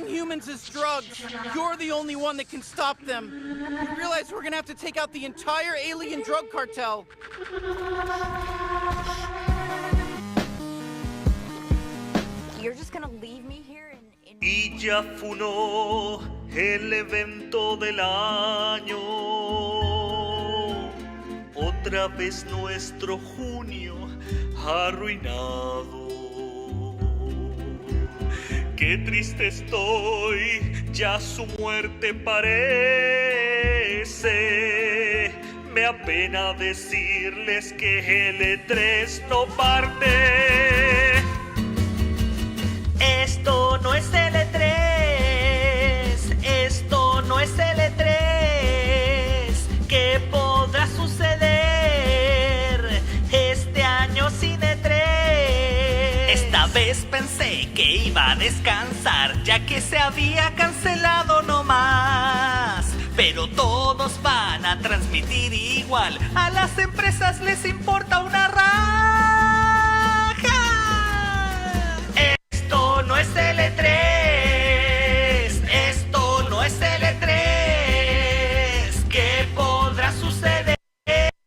selling humans as drugs. You're the only one that can stop them. You realize we're gonna have to take out the entire alien drug cartel. You're just gonna leave me here in... Y ya funó el evento del año. Otra vez nuestro junio arruinado. Qué triste estoy, ya su muerte parece. Me apena decirles que el E3 no parte. Esto no es el E3, esto no es el E3. ¿Qué podrá suceder este año sin E3? Esta vez pensé que iba a descansar, ya que se había cancelado nomás. Pero todos van a transmitir igual, a las empresas les importa una raja. Esto no es el E3, esto no es el E3. ¿Qué podrá suceder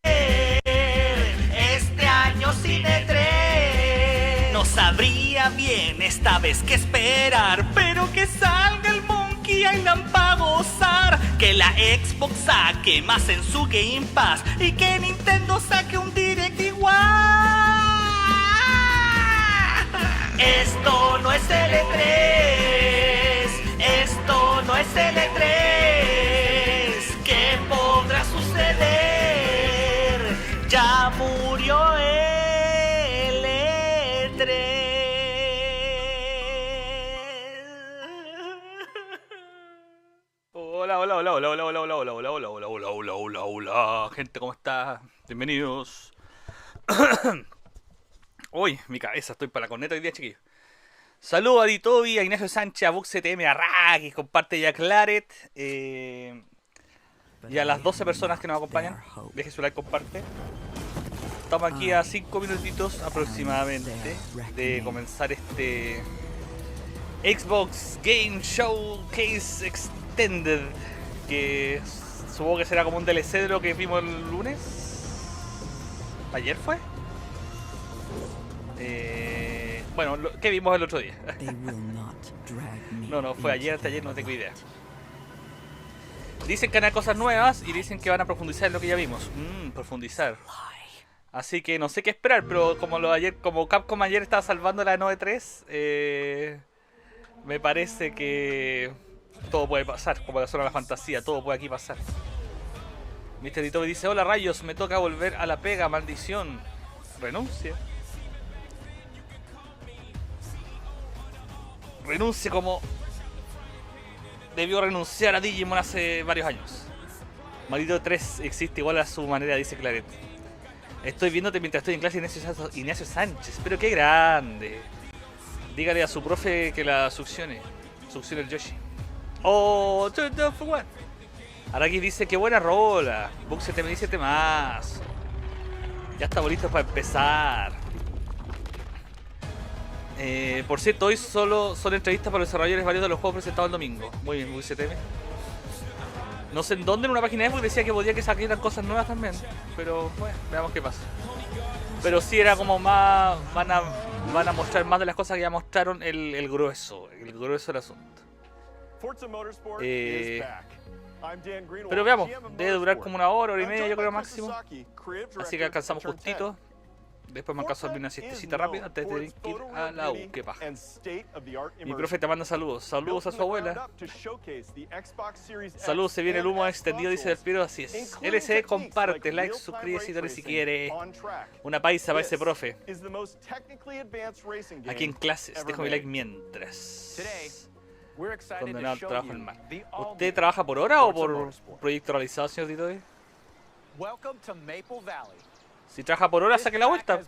este año sin E3? No sabría bien esta vez qué esperar, pero que salga el Monkey Island para gozar, que la Xbox saque más en su Game Pass y que Nintendo saque un Direct igual. Esto no es el E3, esto no es el E3. ¿Qué podrá suceder? Ya murió el E3. Hola, hola, hola, hola, hola, hola, hola, hola, hola, hola, hola, hola, hola, hola, hola, gente, ¿cómo está? Bienvenidos. Uy, mi cabeza, estoy para la corneta hoy día, chiquillos. Saludos a Ditobi, a Ignacio Sánchez, a BuxCTM, a Raki, comparte ya Claret. Y a las 12 personas que nos acompañan. Deje su like, comparte. Estamos aquí a 5 minutitos aproximadamente de comenzar este Xbox Game Showcase Extended, que supongo que será como un DLC de lo que vimos el lunes. ¿Ayer fue? Bueno, ¿qué vimos el otro día? No, fue ayer, anteayer, no tengo idea. Dicen que van a cosas nuevas y dicen que van a profundizar en lo que ya vimos. Profundizar. Así que no sé qué esperar, pero como Capcom ayer estaba salvando la 9.3, me parece que todo puede pasar, como la zona de la fantasía, todo puede aquí pasar. Mr. Dito me dice: hola rayos, me toca volver a la pega, maldición. Renuncia. Renuncia como debió renunciar a Digimon hace varios años. Maldito 3 existe igual a su manera, dice Claret. Estoy viéndote mientras estoy en clase, Ignacio Sánchez, pero qué grande. Dígale a su profe que la succione el Yoshi. Oh, 2 for 1. Araki dice que buena rola. BuxCTM me dice más. Ya estamos listos para empezar. Por cierto, hoy solo son entrevistas para los desarrolladores varios de los juegos presentados el domingo. Muy bien, BuxCTM. No sé en dónde, en una página de Facebook decía que podía que salieran cosas nuevas también. Pero bueno, veamos qué pasa. Pero sí era como más... Van a mostrar más de las cosas que ya mostraron el grueso del asunto. Pero veamos, debe durar como una hora y media, yo creo máximo. Así que alcanzamos justito. Después me alcanzo a dormir una siestecita rápida antes de ir a la U. Qué paja. Mi profe te manda saludos. Saludos a su abuela. Saludos, se viene el humo extendido, dice el Piero. Así es. LCD, comparte, like, suscríbete si quiere. Una paisa para ese profe. Aquí en clases, dejo mi like mientras. Condenado al trabajo en mar. ¿Usted trabaja por hora o por proyecto realizado, señor Tito? Si trabaja por hora, saque la vuelta.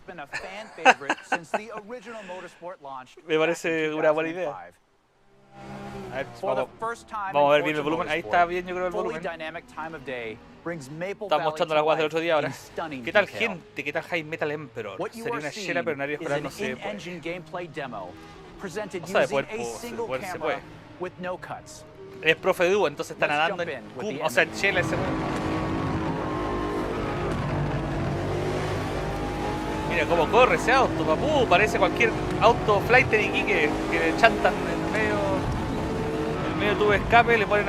Me parece una buena idea. A ver, vamos a ver bien el volumen. Ahí está bien, yo creo, el volumen. Están mostrando las guas del otro día ahora. ¿Qué tal, gente? ¿Qué tal High Metal Emperor? Sería una chela, pero nadie escolar no se puede. No sabe poder, se puede. Es profe Duo, entonces está nadando en o sea, en Chile ese weón. Mira cómo corre ese auto, papú. Parece cualquier auto flight de Iquique que le chantan en medio tubo de escape, le ponen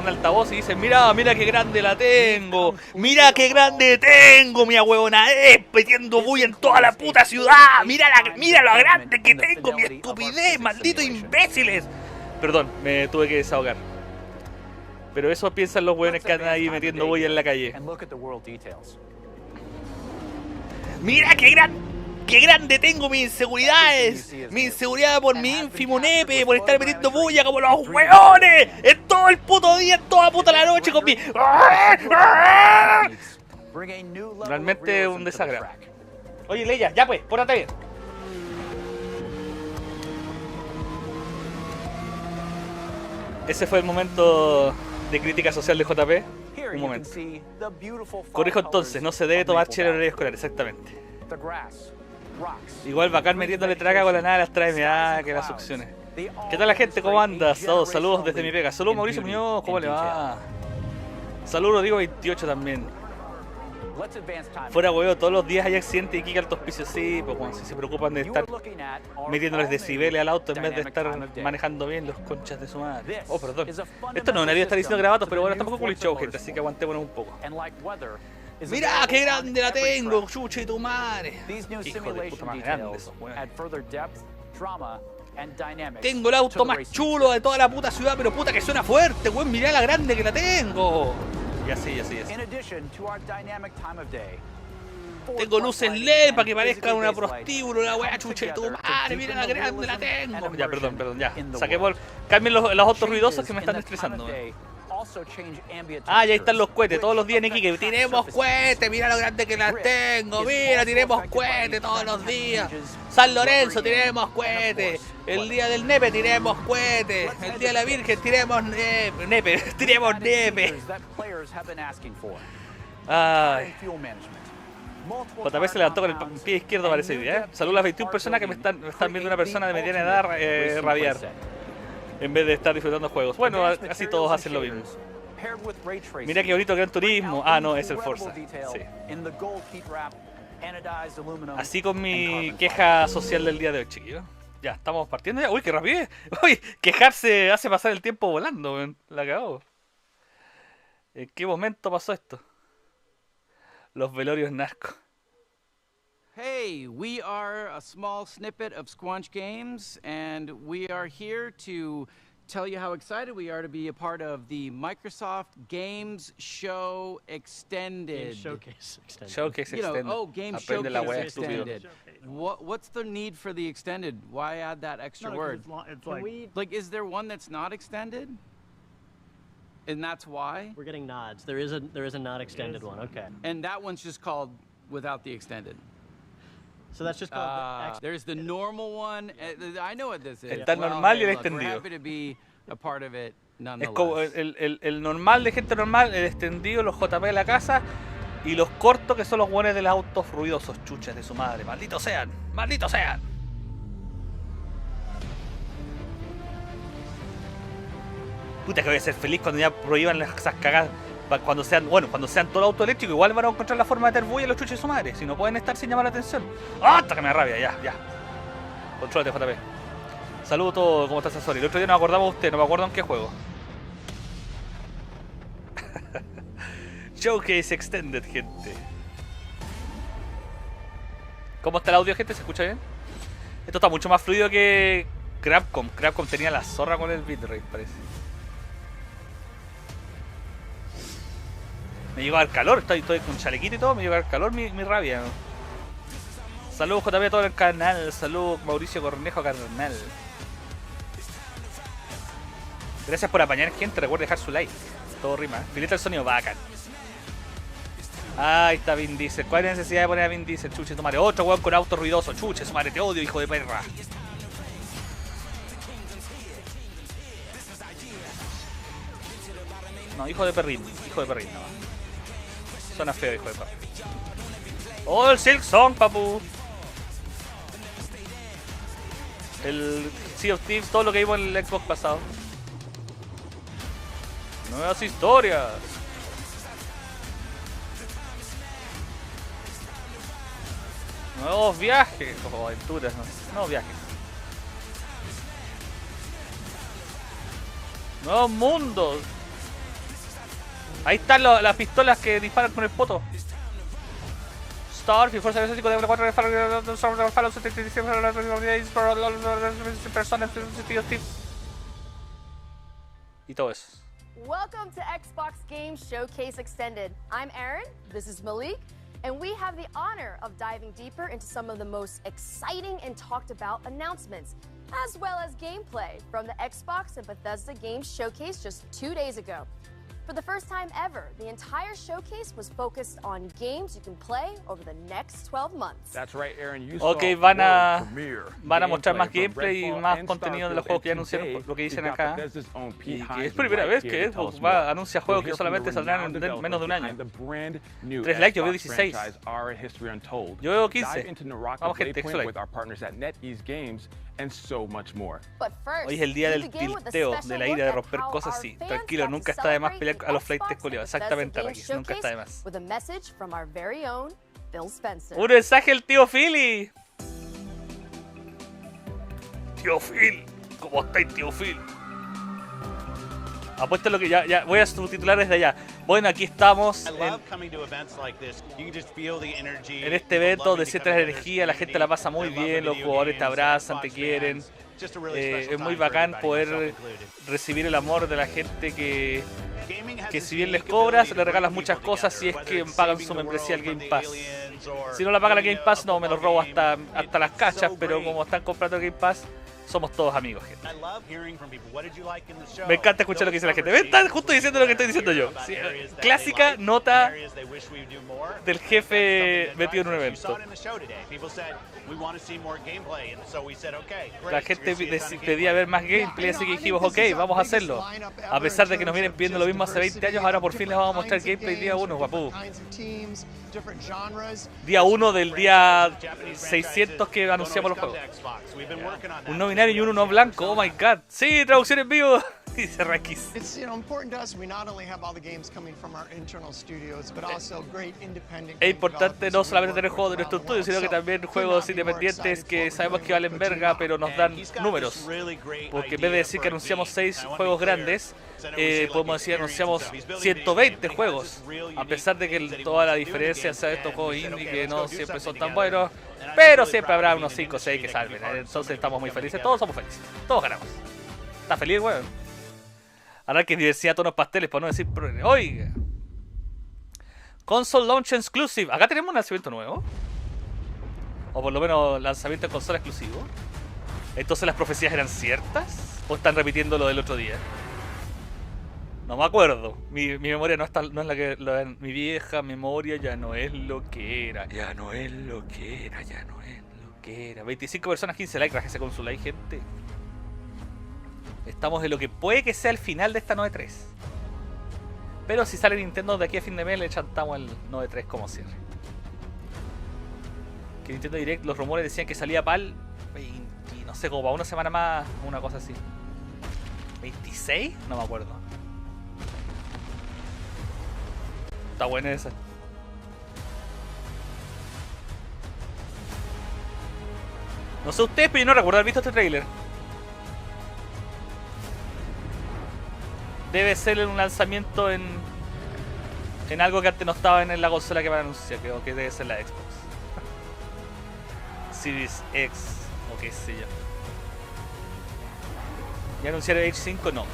un altavoz y dicen: mira, mira qué grande la tengo, mira qué grande tengo, mi ahuevona metiendo bulla en toda la puta ciudad, mira lo grande que tengo, mi estupidez, malditos imbéciles. Perdón, me tuve que desahogar. Pero eso piensan los hueones que andan ahí metiendo bulla en la calle. Mira qué grande tengo mis inseguridades. Mi inseguridad por mi ínfimo nepe, por estar metiendo bulla como los hueones. En todo el puto día, en toda puta la noche con mi... Realmente un desagrado. Oye, Leia, ya pues, pórtate bien. Ese fue el momento de crítica social de JP. Un momento. Corrijo entonces, no se debe tomar chela en horario escolar, exactamente. Igual bacán metiéndole traga con la nada las trae, que las succiones. ¿Qué tal la gente? ¿Cómo andas? Saludos desde mi pega. Saludos Mauricio Muñoz, ¿cómo le va? Saludos Rodrigo 28 también. Fuera huevo, todos los días hay accidentes y Kika altos pisos, sí, pues bueno, si se preocupan de estar metiéndoles decibeles al auto en vez de estar manejando bien los conchas de su madre. Oh, perdón. Esto no debería estar diciendo grabatos, pero bueno, estamos con Cúculi Show, gente, así que aguantémonos un poco. Mira qué grande la tengo, chucha y tu madre. Hijo de puta más grande esos weones. Tengo el auto más chulo de toda la puta ciudad, pero puta que suena fuerte, weón, mirá la grande que la tengo. Y así. Tengo luces LED para que parezca una prostíbulo, la weá chucha de tu madre, mira la grande la tengo. Ya, perdón, ya. Saquemos, cambien los autos ruidosos que me están estresando. Ah, ya están los cohetes, todos los días en Iquique. Tiremos cohetes, mira lo grande que las tengo, mira, tiremos cohetes todos los días. San Lorenzo, tiremos cohetes. El día del nepe, tiremos cohetes. El día de la Virgen, tiremos nepe. Tiremos nepe. Ay. JP se levantó con el pie izquierdo para ese día, ¿eh? Saludos a las 21 personas que me están viendo una persona de mediana edad rabiar en vez de estar disfrutando juegos. Bueno, así todos hacen lo mismo. Mira qué bonito Gran Turismo. Ah, no, es el Forza. Sí. Así con mi queja social del día de hoy, chiquillos. Ya, estamos partiendo ya. Uy, qué rapidez. Uy, quejarse hace pasar el tiempo volando, man. La cagó. ¿En qué momento pasó esto? Los velorios narcos. Hey, we are a small snippet of Squanch Games, and we are here to tell you how excited we are to be a part of the Microsoft Games Show Extended. Showcase Extended. Showcase Extended. Game Aprende la wea, Showcase Extended. What's the need for the extended? Why add that extra word? It's Like, is there one that's not extended? And that's why? we're getting nods. There is a not extended one. Okay. And that one's just called without the extended. So that's just called There's the normal one. I know what this is. Está normal y el We're extendido. happy to be a part of it Es nonetheless. como el normal de gente normal, el extendido, los JP de la casa y los cortos que son los buenos de los autos ruidosos, chuchas de su madre. Malditos sean, malditos sean. Puta que voy a ser feliz cuando ya prohíban esas cagadas. Cuando sean todo el auto eléctrico, igual van a encontrar la forma de meter bulla a los chuches de su madre. Si no pueden estar sin llamar la atención. ¡Ah! Hasta que me da rabia, ya. Contrólate, JP. Saludos a todos, ¿cómo estás, Sasori? El otro día nos acordamos de usted, no me acuerdo en qué juego. Showcase Extended, gente. ¿Cómo está el audio, gente? ¿Se escucha bien? Esto está mucho más fluido que Crapcom. Crapcom tenía la zorra con el bitrate, parece. Me llegó al calor, estoy con chalequito y todo, me llegó al calor mi rabia, ¿no? Saludos JP a todo el canal, saludos Mauricio Cornejo carnal. Gracias por apañar, gente, recuerda dejar su like. Todo rima, fileta el sonido, bacán. Ahí está Vin Diesel. ¿Cuál es la necesidad de poner a Vin Diesel? Chuche, tu madre. Otro weón con auto ruidoso. Chuche, su madre, te odio, hijo de perra. No, hijo de perrín. No. Suena feo, hijo de perra. Oh, el Silk Song, papu. El Sea of Thieves, todo lo que vimos en el Xbox pasado. Nuevas historias. Nuevos viajes o aventuras, no viajes. Nuevos mundos. Ahí están las pistolas que disparan con el poto. Star, Fuerza de 5 de 4 personas y todo eso. Welcome to Xbox Game Showcase Extended. I'm Aaron, this is Malik, and we have the honor of diving deeper into some of the most exciting and talked about announcements, as well as gameplay from the Xbox and Bethesda Games Showcase just 2 days ago. For the first time ever, the entire showcase was focused on games you can play over the next 12 months. That's right, Aaron. Ok, van a mostrar más gameplay y más contenido de los juegos que ya anunciaron, lo que dicen acá. Y que es primera vez que Xbox anuncia juegos que solamente saldrán en menos de un año. 3 likes, yo veo 16. Yo veo 15. Vamos, gente, extra like. Hoy es el día del tilteo, de la ira, de romper cosas, sí. Tranquilo, nunca está de más pelear a los flights culiados. Exactamente, Raki, nunca está de más. Un mensaje del tío Philly. Tío Phil, ¿cómo estáis, tío Phil? Apuesto lo que ya voy a subtitular desde allá. Bueno, aquí estamos en este evento de cierta energía, la gente la pasa muy bien, los jugadores te abrazan, te quieren. Es muy bacán poder recibir el amor de la gente que si bien les cobras, le regalas muchas cosas si es que pagan su membresía al Game Pass. Si no la pagan al Game Pass, no, me los robo hasta las cachas, pero como están comprando el Game Pass, somos todos amigos, gente. Me encanta escuchar lo que dice la gente. ¿Ven? Están justo diciendo lo que estoy diciendo yo. Sí, clásica nota del jefe metido en un evento. La gente pedía ver más gameplay, así que dijimos, ok, vamos a hacerlo. A pesar de que nos vienen pidiendo lo mismo hace 20 años, ahora por fin les vamos a mostrar gameplay día 1, guapú. Día 1 del día 600 que anunciamos los juegos. Un no binario y uno no blanco, oh my god. Sí, traducción en vivo. Dice Rakis. Es importante no solamente tener juegos de nuestro estudio, sino que también juegos independientes que sabemos que valen verga, pero nos dan números. Porque en vez de decir que anunciamos 6 juegos grandes, podemos decir que anunciamos 120 juegos. A pesar de que toda la diferencia sea de estos juegos indie que no siempre son tan buenos, pero siempre habrá unos 5 o 6 que salven. Entonces estamos muy felices, todos somos felices, todos ganamos. ¿Estás feliz, weón? Ahora que diversidad, tonos pasteles, para no decir... Oiga. Console Launch Exclusive. Acá tenemos un lanzamiento nuevo. O por lo menos lanzamiento de consola exclusivo. Entonces las profecías eran ciertas. ¿O están repitiendo lo del otro día? No me acuerdo. Mi memoria no es la que... mi vieja memoria ya no es lo que era. Ya no es lo que era. 25 personas, 15 likes. Rájese con su like, gente. Estamos en lo que puede que sea el final de esta 9.3. Pero si sale Nintendo de aquí a fin de mes, le chantamos el 9.3 como cierre. Que Nintendo Direct, los rumores decían que salía para el 20, no sé, como para una semana más, una cosa así. ¿26? No me acuerdo. Está buena esa. No sé ustedes, pero yo no recuerdo haber visto este trailer. Debe ser un lanzamiento en algo que antes no estaba en la consola que van a anunciar, creo que debe ser la Xbox Series X o qué sé yo. ¿Ya anunciaron el H5? No.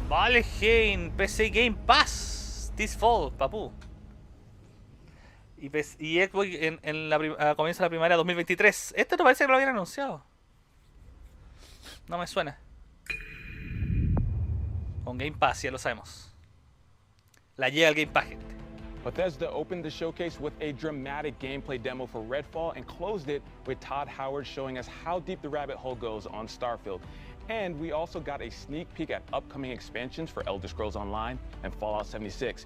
Vale, Hein, PC Game Pass this fall, papú. Y Xbox a comienzo de la primavera 2023. Esto no parece que lo habían anunciado. No me suena. Con Game Pass, ya lo sabemos. La llega al Game Pass, gente. Bethesda opened the showcase with a dramatic gameplay demo for Redfall and closed it with Todd Howard showing us how deep the rabbit hole goes on Starfield. And we also got a sneak peek at upcoming expansions for Elder Scrolls Online and Fallout 76.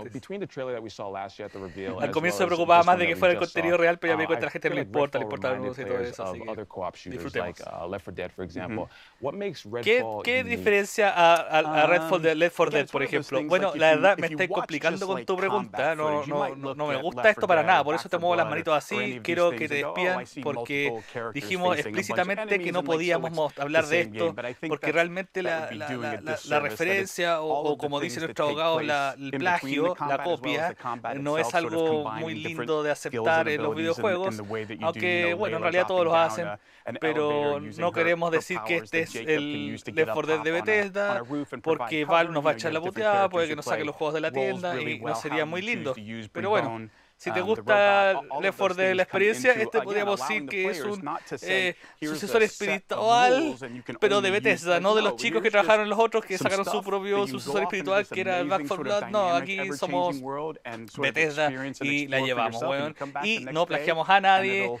interesante. between the trailer that we saw last year at the reveal, Al as comienzo well me as preocupaba this más one de that que we fuera el just contenido saw, real, pero ya me di cuenta que la I gente no feel le like importa, le Redfall importa reminded anuncios y todo players eso, así of que other co-op shooters disfrutemos. like Left 4 Dead, for example. What makes ¿Qué Redfall unique? diferencia a Redfall de Left 4 again, Dead, it's por one of those ejemplo? things, Bueno, like, if la you- verdad if me you estáis watch complicando just, con like, tu combat pregunta. No, footage, you no, might no, look no me at gusta Left esto 4 para Dead nada, or por eso Back te 4 muevo las Blood manitos or así. any of these Quiero things que te and go, oh, I despidan see porque multiple characters dijimos facing a bunch of explícitamente que enemies no and, like, so podíamos it's hablar the de same esto game, but I think porque that's- realmente that would be doing a disservice, that it's referencia all o of the como things dicen los that take abogados, place el in between plagio, the la combat as well as copia, the combat no es itself, sort of algo combining muy different lindo de skills aceptar and en los abilities videojuegos, in the way that you do, aunque bueno, en Layla realidad todos dropping los down hacen, an pero elevator using no queremos her decir que powers este that es Jacob can el use to get Left up 4 Dead top de on a Bethesda, roof and porque provide Valve cover. nos va a You echar la get different puteada, puede characters que you nos saquen play los juegos de la roles tienda really y no well, sería how muy you choose lindo. to use Pero bueno, Breakbone, si te the gusta robot, all of Left 4 those Dead la things come experiencia, into, este again, podríamos allowing decir the que es players un not to say, "Here's sucesor a set of espiritual, rules and you can pero de only use-" Bethesda, Like, no de no, los chicos que here's trabajaron just en los otros que some sacaron su stuff propio that you go sucesor off into espiritual this que era el Back amazing 4 sort of Blood. No, dynamic, aquí ever-changing somos world and sort of Bethesda experience and y la explore for llevamos, yourself, and weón. you come back Y the no next day plagiamos a and nadie, it'll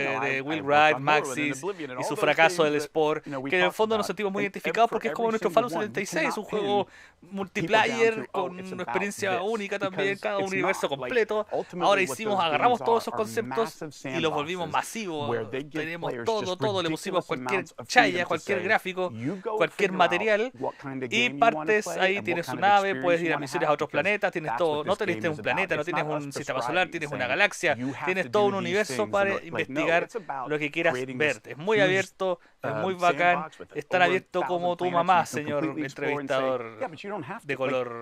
de Will Wright, Maxis y su fracaso del Sport, que en el fondo nos sentimos muy identificados porque es como nuestro Fallout 76, un juego multiplayer con una experiencia única también, cada universo completo. Ahora agarramos todos esos conceptos y los volvimos masivos. Tenemos todo, le pusimos cualquier chaya, cualquier gráfico, cualquier material y partes ahí, tienes su nave, puedes ir a misiones a otros planetas, tienes todo, no tenés un planeta, no tienes un sistema solar, tienes una galaxia, tienes todo un universo para investigar lo que quieras ver. Es muy abierto, es muy bacán, es tan abierto como tu mamá, señor entrevistador de color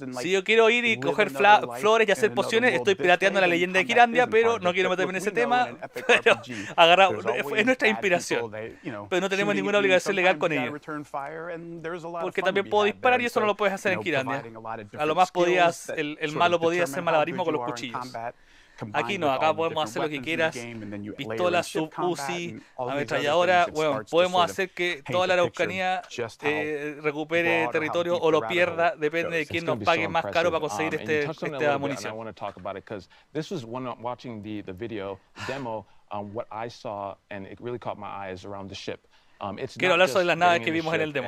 Si yo quiero ir y coger flores y hacer pociones, estoy pirateando la leyenda de Kirandia, pero no quiero meterme en ese tema. Pero es nuestra inspiración. Pero no tenemos ninguna obligación legal con ello. Porque también puedo disparar y eso no lo puedes hacer en Kirandia. A lo más el malo podía hacer malabarismo con los cuchillos. Aquí no, acá podemos hacer lo que quieras, pistola, sub, UCI, ametralladora, bueno, podemos hacer que toda la Araucanía recupere territorio o lo pierda, depende de quién nos pague más caro para conseguir esta munición. Quiero hablar sobre las naves que vimos en el demo.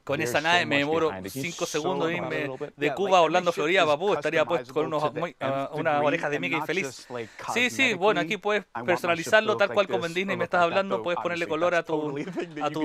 Con esa nave me demoro 5 segundos en irme de Cuba a Orlando, Florida, papú. Estaría puesto con unas orejas de Mickey feliz. Sí, bueno, aquí puedes personalizarlo tal cual como en Disney me estás hablando. Puedes ponerle color a tu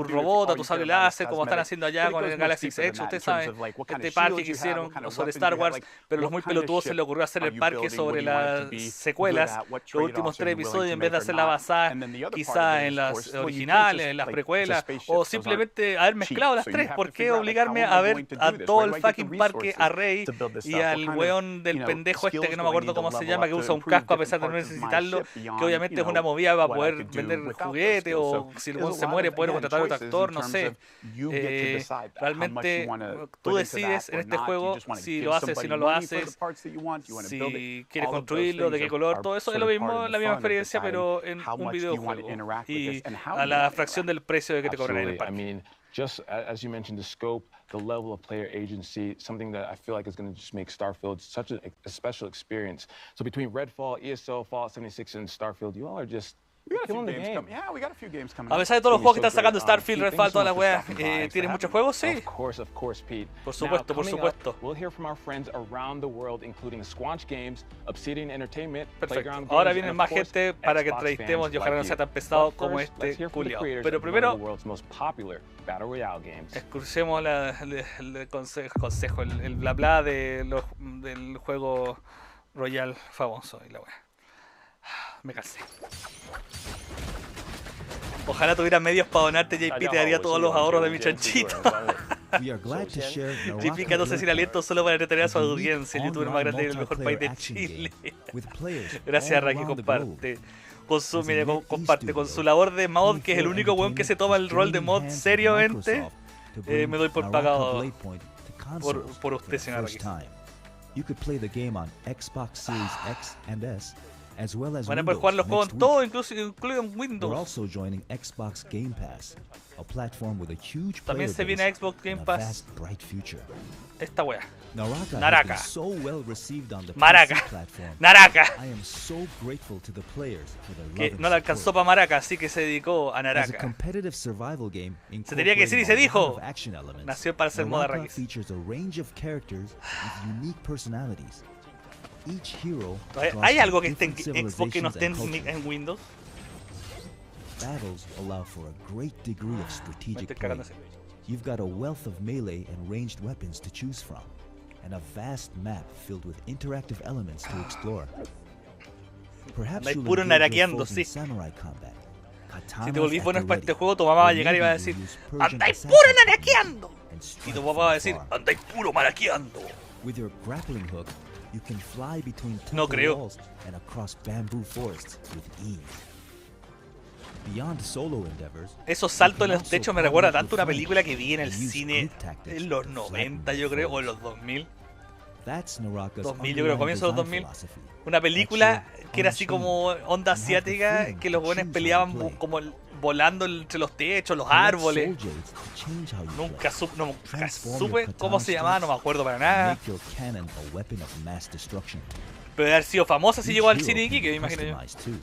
robot, a tu sable láser, como están haciendo allá con el Galaxy Edge. Ustedes saben, este parque que hicieron sobre Star Wars, pero los muy pelotudos se les ocurrió hacer el parque sobre las secuelas, los últimos 3 episodios, en vez de hacerla basada quizá en las originales, las like, precuelas, spaceships, o those simplemente aren't haber cheap. mezclado las So you tres. have to ¿Por qué figure out, like, obligarme how a are we ver going to a do this? todo Where el do I get the fucking parque, a resources Rey to build this y stuff? What al kind of, weón del you know, pendejo este que skills no do me I need acuerdo to cómo se level llama, up que to usa un improve casco a pesar de no different parts of my necesitarlo, ship beyond, que obviamente you es una know, movida para what I poder could do vender without those juguetes, skills? o So si el there's weón a se lot muere of, poder again, contratar a otro choices actor, in no terms sé. of you get to decide how much Realmente you want to tú put into decides that en or este not. Do you juego just want to si give lo haces, si somebody no lo money for the haces, parts that you want? Do you want to build it? si quieres All of those construirlo, de qué things color, are todo eso es sort lo of mismo, part of la the misma fun of experiencia, deciding pero en how un much do you want to videojuego interact with y this and how a you la want to fracción del interact. precio de que te cobran en el Absolutely. I parque. mean, just as you mentioned, the scope, the level of player agency, something that I feel like is going to just make Starfield such a special experience. So between Redfall, ESO, Fallout 76, and Starfield, you all are just We got a few killing the games game. coming. Yeah, we got a few games coming. A up. pesar de todos los It's juegos que gonna están be so sacando, great. Starfield, Pete, Redfall, thanks so toda la much for wea, stopping by. Thanks for ¿tienes having muchos me. juegos? Sí, Of course, Pete. por Now, supuesto, por coming up, supuesto. we'll hear from our friends around the world, including Squanch Games, Obsidian Entertainment, Perfecto. Playground Ahora Games, vienen and más of course, gente para que Xbox entrevistemos fans y ojalá no like sea you. tan pesado But como first, let's este hear from the culiao. creators Pero of one of primero, the world's most popular Battle Royale games. escuchemos el consejo, el bla bla del juego Royal famoso y la wea. Me cansé. Ojalá tuviera medios para donarte, JP, te daría todos los ahorros de mi chanchito. JP quedándose sin aliento solo para entretener a su audiencia, el youtuber más grande del mejor país de Chile. Gracias, Raki, comparte. Comparte con su labor de mod, que es el único weón que se toma el rol de mod seriamente. Me doy por pagado por usted, señor Raki. Van a poder jugar los juegos en todo, incluido en Windows. También se viene a Xbox Game Pass esta wea. Naraka. Naraka. Que no le alcanzó para Maraca, así que se dedicó a Naraka. Se tenía que decir y se dijo. Nació para ser moda raquis. ¿Hay algo que esté en Xbox que no esté en Windows? Me estoy cagando así. You've got a wealth of melee and ranged weapons to choose from, and a vast map filled with interactive elements to explore. Perhaps you'll puro engage your naraqueando, folk in sí. samurai combat. Si te volvís Katanas bueno at the para este ready, juego, tu mamá va a or llegar y va a maybe decir: you'll use Persian ¡andáis assassin puro weapons naraqueando! and Y strike tu papá va a from decir: afar. ¡andáis puro maraqueando! With your grappling hook, you can fly between No temple creo. walls and across bamboo forests with ease. Beyond solo endeavors, Esos saltos en los techos me recuerda tanto a una película que vi en el cine en los 90, yo creo, o en los 2000. that's Naraka's 2000, yo creo, comienzo de los 2000. philosophy. Una película que era así como onda asiática, que los buenos peleaban como volando entre los techos, los árboles. Nunca supe cómo se llamaba, no me acuerdo para nada. Make your cannon a weapon of mass destruction. Pero de haber sido famosa si llegó al Each cine hero de Iquique, can be me imagino yo. customized too.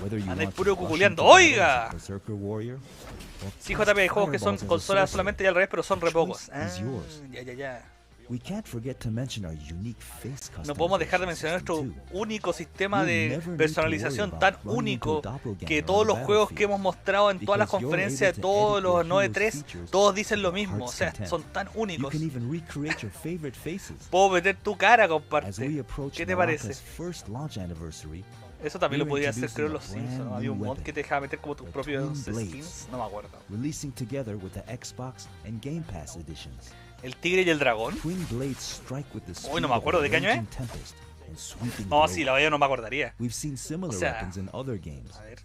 Whether you Andáis want puro to rush cuculeando. into battle ¡Oiga! as a berserker warrior, or Sí, cast JP, hay juegos que son fireballs as a consolas sorcerer, solamente y al revés, pero son re pocos. choice is yours. Ya. We can't forget to mention our unique face No podemos dejar de customization mencionar system nuestro too. único sistema You'll de never need personalización to worry tan about running único into a doppelganger que on todos the los juegos que battlefield, hemos mostrado en todas las because you're conferencias able de to todos edit your los hero's 9.3, features todos dicen to lo your mismo, o heart's sea, content. son tan You únicos. can even recreate your favorite faces. Puedo meter tu cara, As we comparte. approach ¿Qué te parece? Naraka's first launch anniversary, Eso también lo we're podía hacer, creo, en los introducing a Sims. ¿No? brand Había un new mod weapon, que te dejaba meter como tus the propios Twin Blades. skins, no me acuerdo. releasing together with the Xbox and Game Pass editions. El tigre y el dragón. Twin Blades strike with the Uy, no me speed acuerdo, of a ¿de qué año es? raging tempest and sweeping No, blows. sí, la verdad no me acordaría. We've seen similar O sea, weapons in other games, A ver,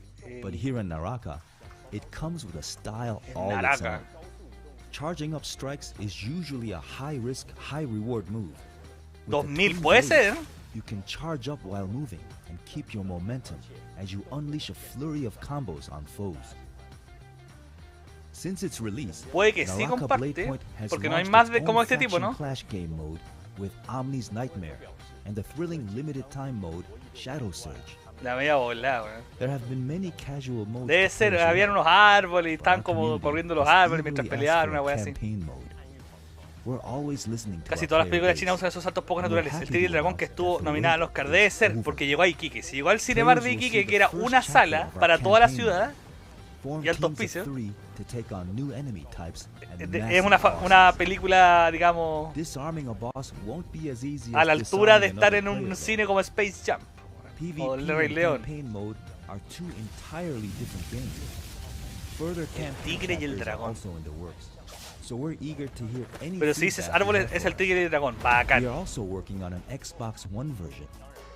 but here in Naraka, it comes with a style En all its Naraka. own. Charging up strikes is usually a high-risk, high-reward move. With the 2000 Twin puede Blades, ser. you can charge up while moving and keep your momentum as you unleash a flurry of combos on foes. Since its release, Puede que sí, Naraka comparte, Blade Point has porque no hay launched más its de own como este tipo, faction ¿no? Clash game mode with Omni's Nightmare and the thrilling limited time mode Shadow Surge. La media volada, weón. There have been many casual modes. Debe to ser, play as habían well, unos árboles y but estaban our como community corriendo los has árboles mientras eagerly peleaban, asked una for a wea así. campaign mode. We're always listening to Casi our todas las player películas base. chinas usan esos saltos poco And we're naturales. El happy tigre y el to dragón que announce estuvo that nominada al the Oscar link debe is ser moving. porque llegó a Iquique. Si llegó al Cinemar de Players will Iquique, see que era the una first chapter sala of our para toda la campaign ciudad, Form y altos teams of pisos. 3 to take on new enemy types and es massive una bosses. película, digamos, Disarming a boss won't be as easy a la as altura de disarming estar another en un player, cine como Space Jam o PvP El Rey and León. campaign mode are two entirely different games. Further campaign tigre y el chapters are dragón. also in the works. So we're eager to hear any Pero si dices feedback you árboles, have es for el us. tigre y el dragón. We Bacán. are also working on an Xbox One version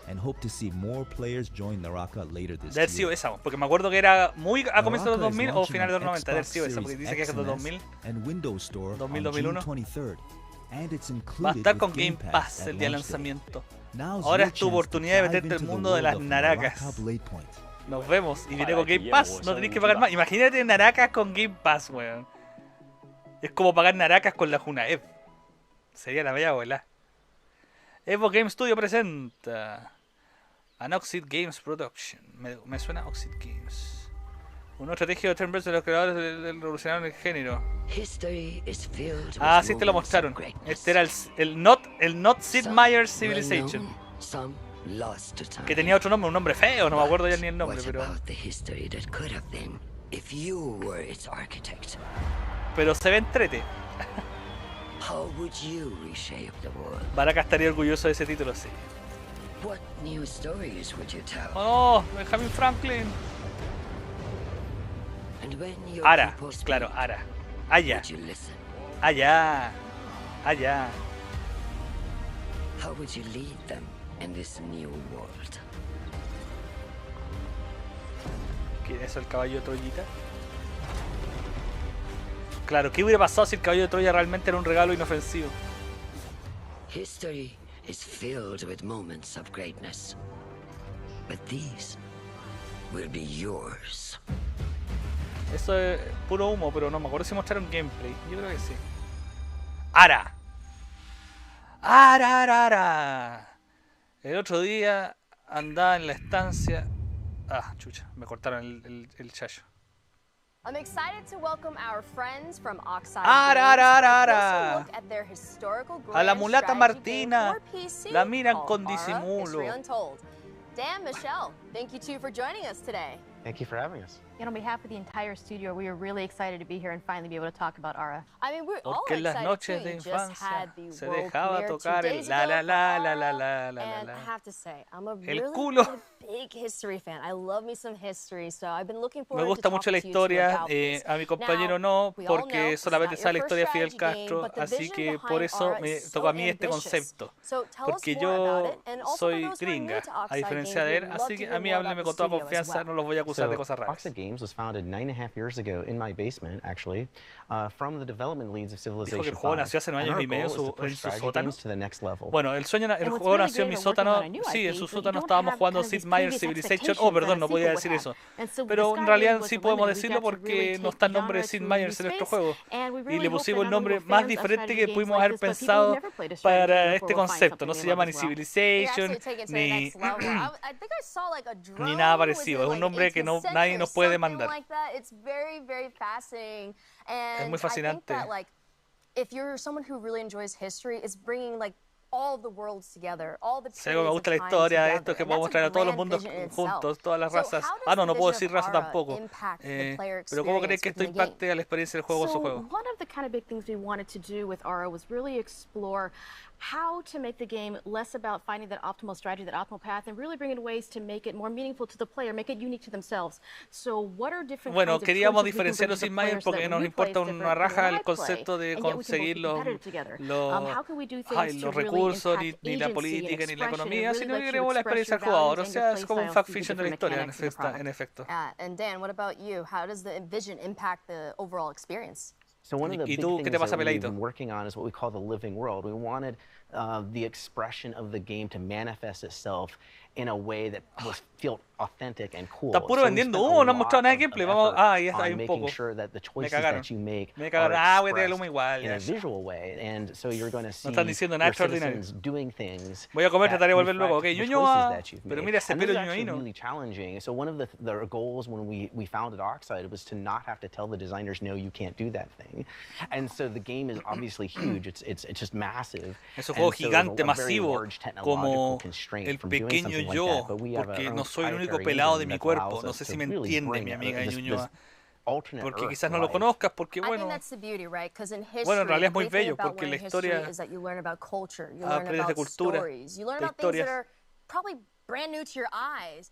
and hope to see more players join Naraka later this De haber sido year. esa, porque me acuerdo que era muy a comienzos de los Naraka is 2000 o launching finales de on los 90. De haber Xbox sido esa, porque Series dice que es X de and S 2000. and Windows Store 2000, on June 2001. 23rd, and it's Va a included estar with con Game Pass at el día de launch day. lanzamiento. Now's Ahora your es tu chance to oportunidad de dive meterte into al the mundo de world las of naracas. Naraka Blade Point. Nos vemos. Y viene Para con que Game llevo, Pass. No tenéis que pagar más. Imagínate naracas con Game Pass, weón. Es como pagar naracas con la Junaev. Sería la bella abuela. Evo Game Studio presenta An Oxid Games Production. Me suena Oxid Games. Una estrategia de turn-based de los creadores del revolucionario en el género. Ah, sí, te lo mostraron. Este era el Not Sid Meier's Civilization. Que tenía otro nombre, un nombre feo, no me acuerdo ya ni el nombre, pero se ve entrete. Baraka estaría orgulloso de ese título, sí. Oh, no, Benjamin Franklin. Ara, claro, Ara. Allá. Allá. Allá. ¿Quién es el caballo de Troyita? Claro, ¿qué hubiera pasado si el caballo de Troya realmente era un regalo inofensivo? History is filled with moments of greatness, but these will be yours. Eso es puro humo, pero no me acuerdo si mostraron gameplay. Yo creo que sí. ¡Ara! ¡Ara, ara, ara! El otro día andaba en la estancia... Ah, chucha, me cortaron el chayo. I'm excited to welcome our friends from Oxide Ara, ara, ara, ara. look at their historical A la grand mulata strategy game Martina. for PC La miran called con Ara, disimulo. History Untold. Dan, Michelle, thank you two for joining us today. Thank you for having us. And on behalf of the entire studio, we are really excited to be here and finally be able to talk about Ara. I mean, we're all Porque en las excited noches too. de You just had infancia the se world dejaba premiere 2 tocar el days la ago la la for la la Ara, la la and la. I have to say, I'm a El really culo. big history fan. I love me some history, so I've been looking Me forward gusta to mucho la talking to you two historia, about this. a mi compañero Now, no, we all know porque this is solamente not sabe la your historia de first Fidel strategy Castro, game, but the así vision que por behind eso Ara me is tocó a so mí este ambitious. concepto. So tell us Porque more about yo it, and also for soy those who are new gringa, to a Oxide diferencia Games, de él, we'd love así to que hear a mí more hábleme about con the toda studio as confianza, well. no los voy a acusar de cosas raras. Oxide Games was founded 9.5 years ago in my basement, actually, from the development leads of Civilization Dijo que el juego 5. nació hace 9 And años our y medio goal is to en push su strategy sótano. games to the next level. Bueno, el what's juego really nació en great mi about working sótano. on a new Sí, IP en su is that you sótano don't estábamos have jugando kind of Sid these Meier's previous Civilization. expectations Oh, perdón, that no a podía sequel decir would eso. have. And so Pero the en Sky realidad was sí the podemos limit. We decirlo got to porque really no take está el the nombre de genre Sid to Meier new en nuestro space, juego. and we Y really le hope pusimos that el not only nombre will más fans of diferente strategy que games pudimos like haber this, but people who've pensado never played a strategy para game este before will find concepto. No something se they love llama ni as well. You're Civilization, actually taking it to the ni, next level. I think I saw like a drone. ni nada Was parecido. it Es un like nombre que 18th nadie century nos or puede something demandar. like that? It's very, very fascinating. Es And muy I think fascinante. that like if you're someone who really enjoys history, it's bringing like all the worlds together, all the Si algo me periods gusta of la time historia, together. esto es que And podemos that's traer a a todos los grand mundos vision in juntos, itself. todas las So razas. how Ah, does no the puedo vision decir of raza Ara tampoco. impact the player Pero ¿cómo crees experience que esto within the game? impacte a la experiencia del juego o su So juego? one of the kind of big things we wanted to do with Ara was really explore how to make the game less about finding that optimal strategy, that optimal path, and really bring in ways to make it more meaningful to the player, make it unique to themselves. So what are different Bueno, kinds of queríamos choices we can bring diferenciarlo to the sin Meyer player so that porque when nos you play importa it's una different raja from when el I play, concepto de and yet we can both conseguir be los, competitive together. los, How can we do ay, things los to really recursos, ni impact la agency and política, ni la expression economía, and sino really que let you queremos la express experiencia your del jugador. O values and your sea, play es como un styles fact through the fiction de la different historia, mechanics of the product. en efecto. And Dan, what about you? How does the vision impact the overall experience? So one of the ¿Y big tú qué things te pasa, that we've Peladito? been working on is what we call the living world. We wanted the expression of the game to manifest itself in a way that was feel authentic and cool. Está puro So we vendiendo spent a humo, no han lot mostrado nada de of gameplay. Vamos, effort ahí está, hay on un making poco. sure that the Me choices cagaron. that you make Me are cagaron. Ah, voy a traer humo expressed igual. in Ya, a ya. visual way, and so you're going to see No están diciendo nada your extraordinario. citizens doing things Voy a comer, that trataré de volver reflect luego. Ok, the ñoño, choices that you've pero made. mira ese And this pelo is actually ñoñino. really challenging. So one of the goals when we founded Oxide was to not have to tell the designers, no, you can't do that thing. And so the game is obviously huge. It's just massive. Es un And juego so there's gigante, a very masivo, large technological como constraint el from doing pequeño something like yo, that, but we have porque our no own soy el único proprietary pelado de engine mi that cuerpo. allows No us sé to si me really entiende bring mi amiga this Ñuñoa, alternate porque Earth quizás to no lo life. conozcas, porque I bueno, think that's the beauty, right? Because in history, bueno, en realidad es the muy great thing bello, about porque la learning history historia is that you learn about culture, you learn aprendes de about cultura, stories, you learn de about things that historias. are probably brand new to your eyes,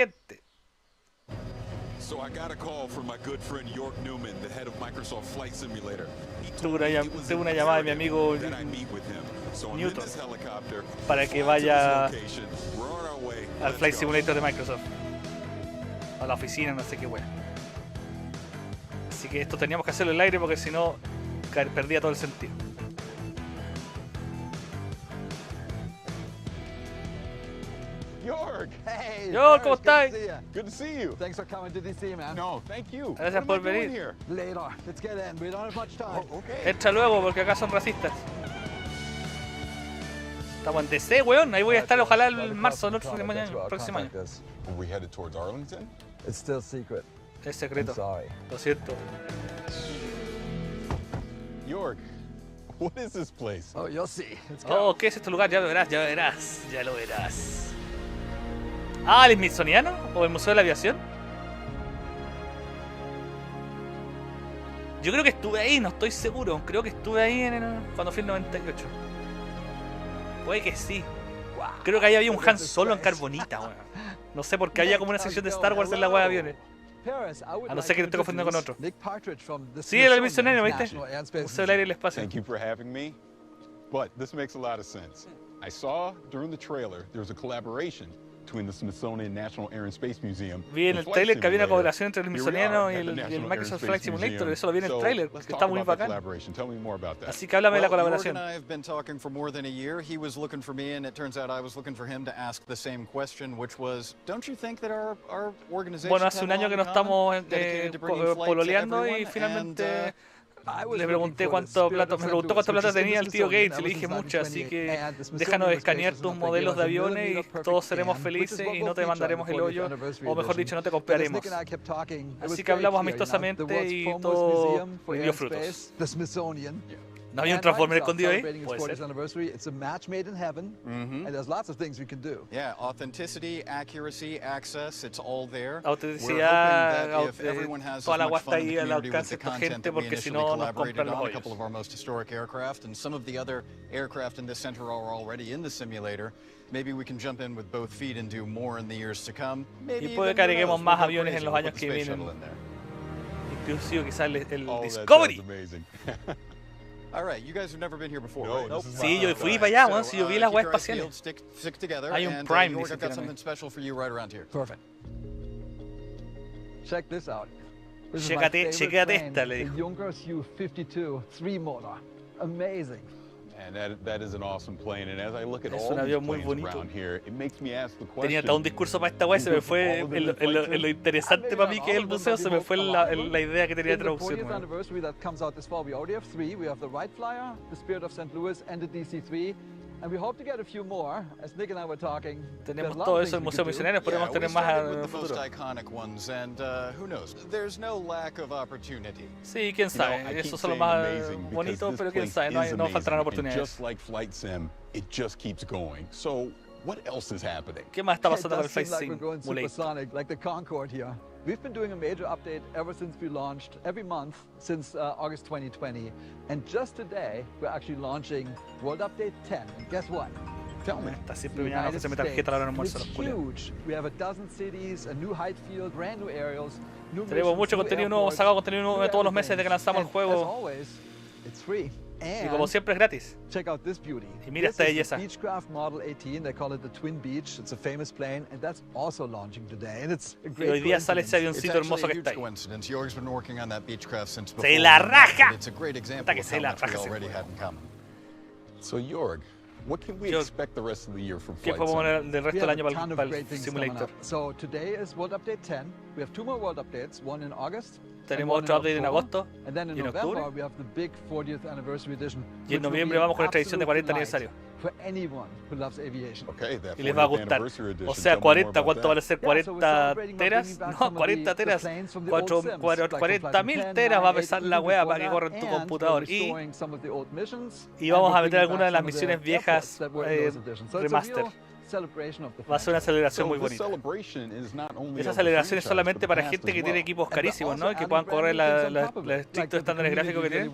gente. So I got a call from my good friend York Newman, the head of Microsoft Flight Simulator. Tuve una llamada de mi amigo Newton para que vaya al Flight Simulator de Microsoft, a la oficina, no sé qué wea. Así que esto teníamos que hacerlo en el aire porque si no perdía todo el sentido. York, hey, York, ¿cómo estás? Good to see you. Thanks for coming to DC, man. No, thank you. Gracias por venir. Here? Later. Let's get in. We don't have much time. Oh, okay. Entra luego porque acá son racistas. Estamos en DC, weón. Ahí voy a estar, ojalá el marzo del próximo año. Are we headed towards Arlington? It's still secret. Es secreto. I'm sorry. Lo siento. York, what is this place? Oh, you'll see. Oh, ¿qué es este lugar? Ya lo verás, ya lo verás, ya lo verás. Ah, ¿el Smithsoniano? ¿O el Museo de la Aviación? Yo creo que estuve ahí, no estoy seguro. Creo que estuve ahí cuando fui en 98. Puede que sí. Creo que ahí había un Han Solo en carbonita, weón. No sé por qué había como una sección de Star Wars en la web de aviones. A no ser que te esté confundiendo con otro. Sí, el Smithsoniano, ¿viste? Museo del Aire y el Espacio. Thank you for having me. But this makes a lot of sense. I saw during the trailer there was a collaboration between the Smithsonian National Air and Space Museum. Vi en el trailer que había una colaboración entre el Smithsoniano y el Microsoft Flight Simulator. Eso lo vi en el trailer, que está muy bacán. Así que háblame de la colaboración. Well, York and I have been talking for more than a year. He was looking for me, and it turns out I was looking for him to ask the same question, which was, don't you think that our organization Bueno, hace un año que nos estamos pololeando y finalmente le pregunté cuánto plata, me preguntó cuánta plata tenía el tío Gates y le dije mucho, así que déjanos escanear tus modelos de aviones y todos seremos felices y no te mandaremos el hoyo, o mejor dicho, no te copiaremos. Así que hablamos amistosamente y todo dio frutos. ¿No había un Transformer escondido ahí? Puede ser. It's a match made in heaven, and there's lots of things we can do. Yeah, authenticity, accuracy, access, it's all there. Autenticidad, toda la guasta ahí al alcance de esta gente porque si no nos compran los a hoyos. couple of our most historic aircraft, and some of the other aircraft in this center are already in the simulator. Maybe we can jump in with both feet and do more in the years to come. Y puede que agreguemos más aviones en los años que vienen. Inclusive quizás el Discovery. All right, you guys have never been here before, No, right? nope. Sí, yo fui para allá, weón. Sí, yo vi las weas espaciales. Stick together. Hay un and, Prime, York, dice I've got que something special for you right around here. Perfect. Check this out. This is my Chécate favorite plane, esta, le the dijo. Junkers U-52 3-motor. Amazing. And that is an awesome plane. And as I look at Es all un these avión muy planes bonito. around here, it makes me ask the question. Tenía todo un discurso para esta wea y se me fue en lo interesante para mí que es el museo, se me fue la idea que tenía de traducción. In the 40th anniversary that comes out this fall, we already have 3. We have the Wright Flyer, the Spirit of St. Louis, and the DC-3. And we hope to get a few more. As Nick and I were talking, tenemos todo eso en Museo Misioneros, podemos tener más en el futuro. Iconic ones, and who knows? There's no lack of opportunity. Sí, quién sabe. Eso son los más bonitos, pero quién sabe. No faltarán oportunidades. Just like Flight Sim, it just keeps going. So, what else is happening? ¿Qué más está pasando con el It does Flight seem like we're going Simulator? supersonic, like the Concorde here. We've been doing a major update ever since we launched, every month since August 2020. And just today, we're actually launching World Update 10. And guess what? Tell me. Está siempre viniendo a ofrecerme tarjeta a la hora del almuerzo. It's huge. We have a dozen cities, a new height field, brand new aerials, new Tenemos mucho contenido nuevo, sacado contenido nuevo todos los meses desde que lanzamos el juego. As always, it's free. Y como siempre es gratis. Check out this beauty. Y mira esta belleza. Beechcraft Model 18, they call it the Twin Beach. It's a famous plane, and that's also launching today. And it's a Y great hoy día sale ese avioncito hermoso que está ahí. York's been working on that Beechcraft since before. ¡Se la raja! It's a great example of how much we already had in common. So, York, what can we expect the rest of the year from ¿Qué Flight podemos Sim? poner del resto del año para el simulator? So today is World Update 10. We have 2 more World Updates, one in August. Tenemos otro update en agosto And then in y en November octubre. we have the big 40th anniversary edition. Y en noviembre vamos con nuestra edición de 40 aniversario. For anyone who loves aviation. Okay, that Y les va a 40th gustar. anniversary edition, O sea, tell me more 40, about ¿cuánto that. van a ser? 40 teras. No, 40 teras. 40.000 teras va a pesar la wea para que corra en tu computador. Y vamos a meter algunas de las misiones viejas remaster. Va a ser una celebración muy bonita. Esa celebración es solamente para gente que tiene equipos carísimos, ¿no? Y que puedan correr los estrictos estándares gráficos que tienen.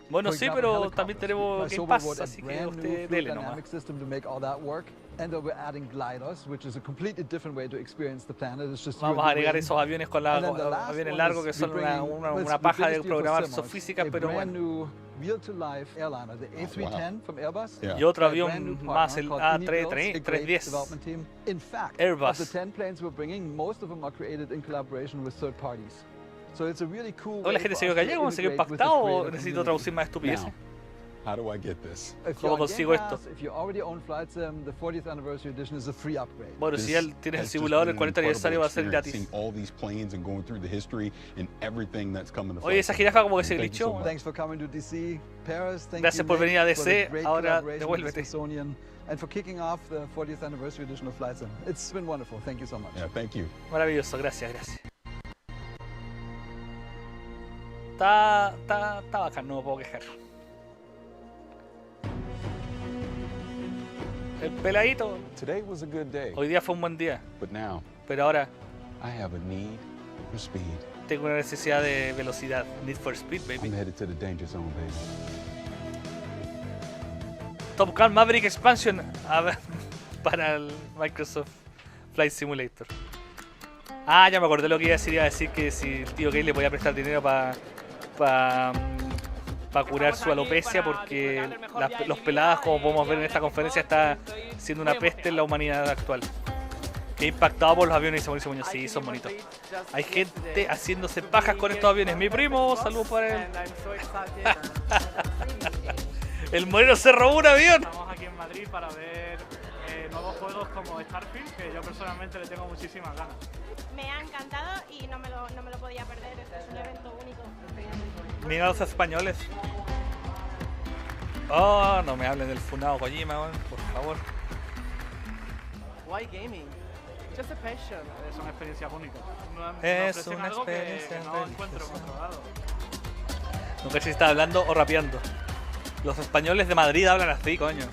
Bueno, For sí, example, pero helicopters. también tenemos Game So we Pass, wrote a así que brand new usted fluid dele nomás. dynamic system to make all that work. And we're adding gliders, which is a completely different way to experience the planet. It's just Vamos a agregar esos aviones con And then the los last aviones one largos que is son we bring- una well, it's the paja de biggest deal for programar Simmons, sofísicas, a pero brand bueno. new real-to-life airliner, the A310 from Airbus. Y otro by a brand new avión partner más, el called Unibuild, a great A310. development team. In fact, Airbus. of the 10 planes we're bringing, most of them are created in collaboration with third parties. So it's a really cool Toda la way gente for se quedó us to callada, se quedó integrate with the impactado o creator necesito community. traducir más estupideces. Now, how do I get this? If ¿Cómo you're on consigo Game esto? Pass, if you already own Flight Sim, the 40th anniversary edition is a free upgrade. Bueno, si This ya tienes el has just simulador, been el 40 an aniversario va a ser incredible gratis. experience, seeing all these planes and going through the history and everything that's come in the Oye, flight esa sim. jirafa como que se Thank you so glitchó. much. Thanks for coming to DC, Paris. Thank Gracias you, por Nick, venir a for the DC, great ahora collaboration with the devuélvete. Smithsonian, and for kicking off the 40th anniversary edition of Flight Sim. It's been wonderful. Thank you so much. Yeah, thank you. Maravilloso, gracias, gracias. Está bacán, no me puedo quejar. El peladito. Today was a good day, Hoy día fue un buen día, but now pero ahora I have a need for speed. tengo una necesidad de velocidad. Need for Speed, baby. I'm headed to the danger zone, baby. Top Gun Maverick Expansion a ver, para el Microsoft Flight Simulator. Ah, ya me acordé lo que iba a decir que si el tío Kay le podía prestar dinero para curar su alopecia, porque los peladas, como podemos ver en esta conferencia, está siendo una peste en la humanidad actual. Que impactado por los aviones, dice Mauricio Muñoz. Sí, son bonitos. Hay gente haciéndose pajas con estos aviones. Mi primo, saludos para él. El Moreno se robó un avión. Estamos aquí en Madrid para ver nuevos juegos como Starfield, que yo personalmente le tengo muchísimas ganas. Me ha encantado y no me lo podía perder. Este es un evento único. Mira los españoles. Oh, no me hablen del funado Kojima, man, por favor. Why gaming? Just a passion. Es una experiencia única. Es ofrecen una algo experiencia que no encuentro en otro lado. Nunca sé si está hablando o rapeando. Los españoles de Madrid hablan así, coño.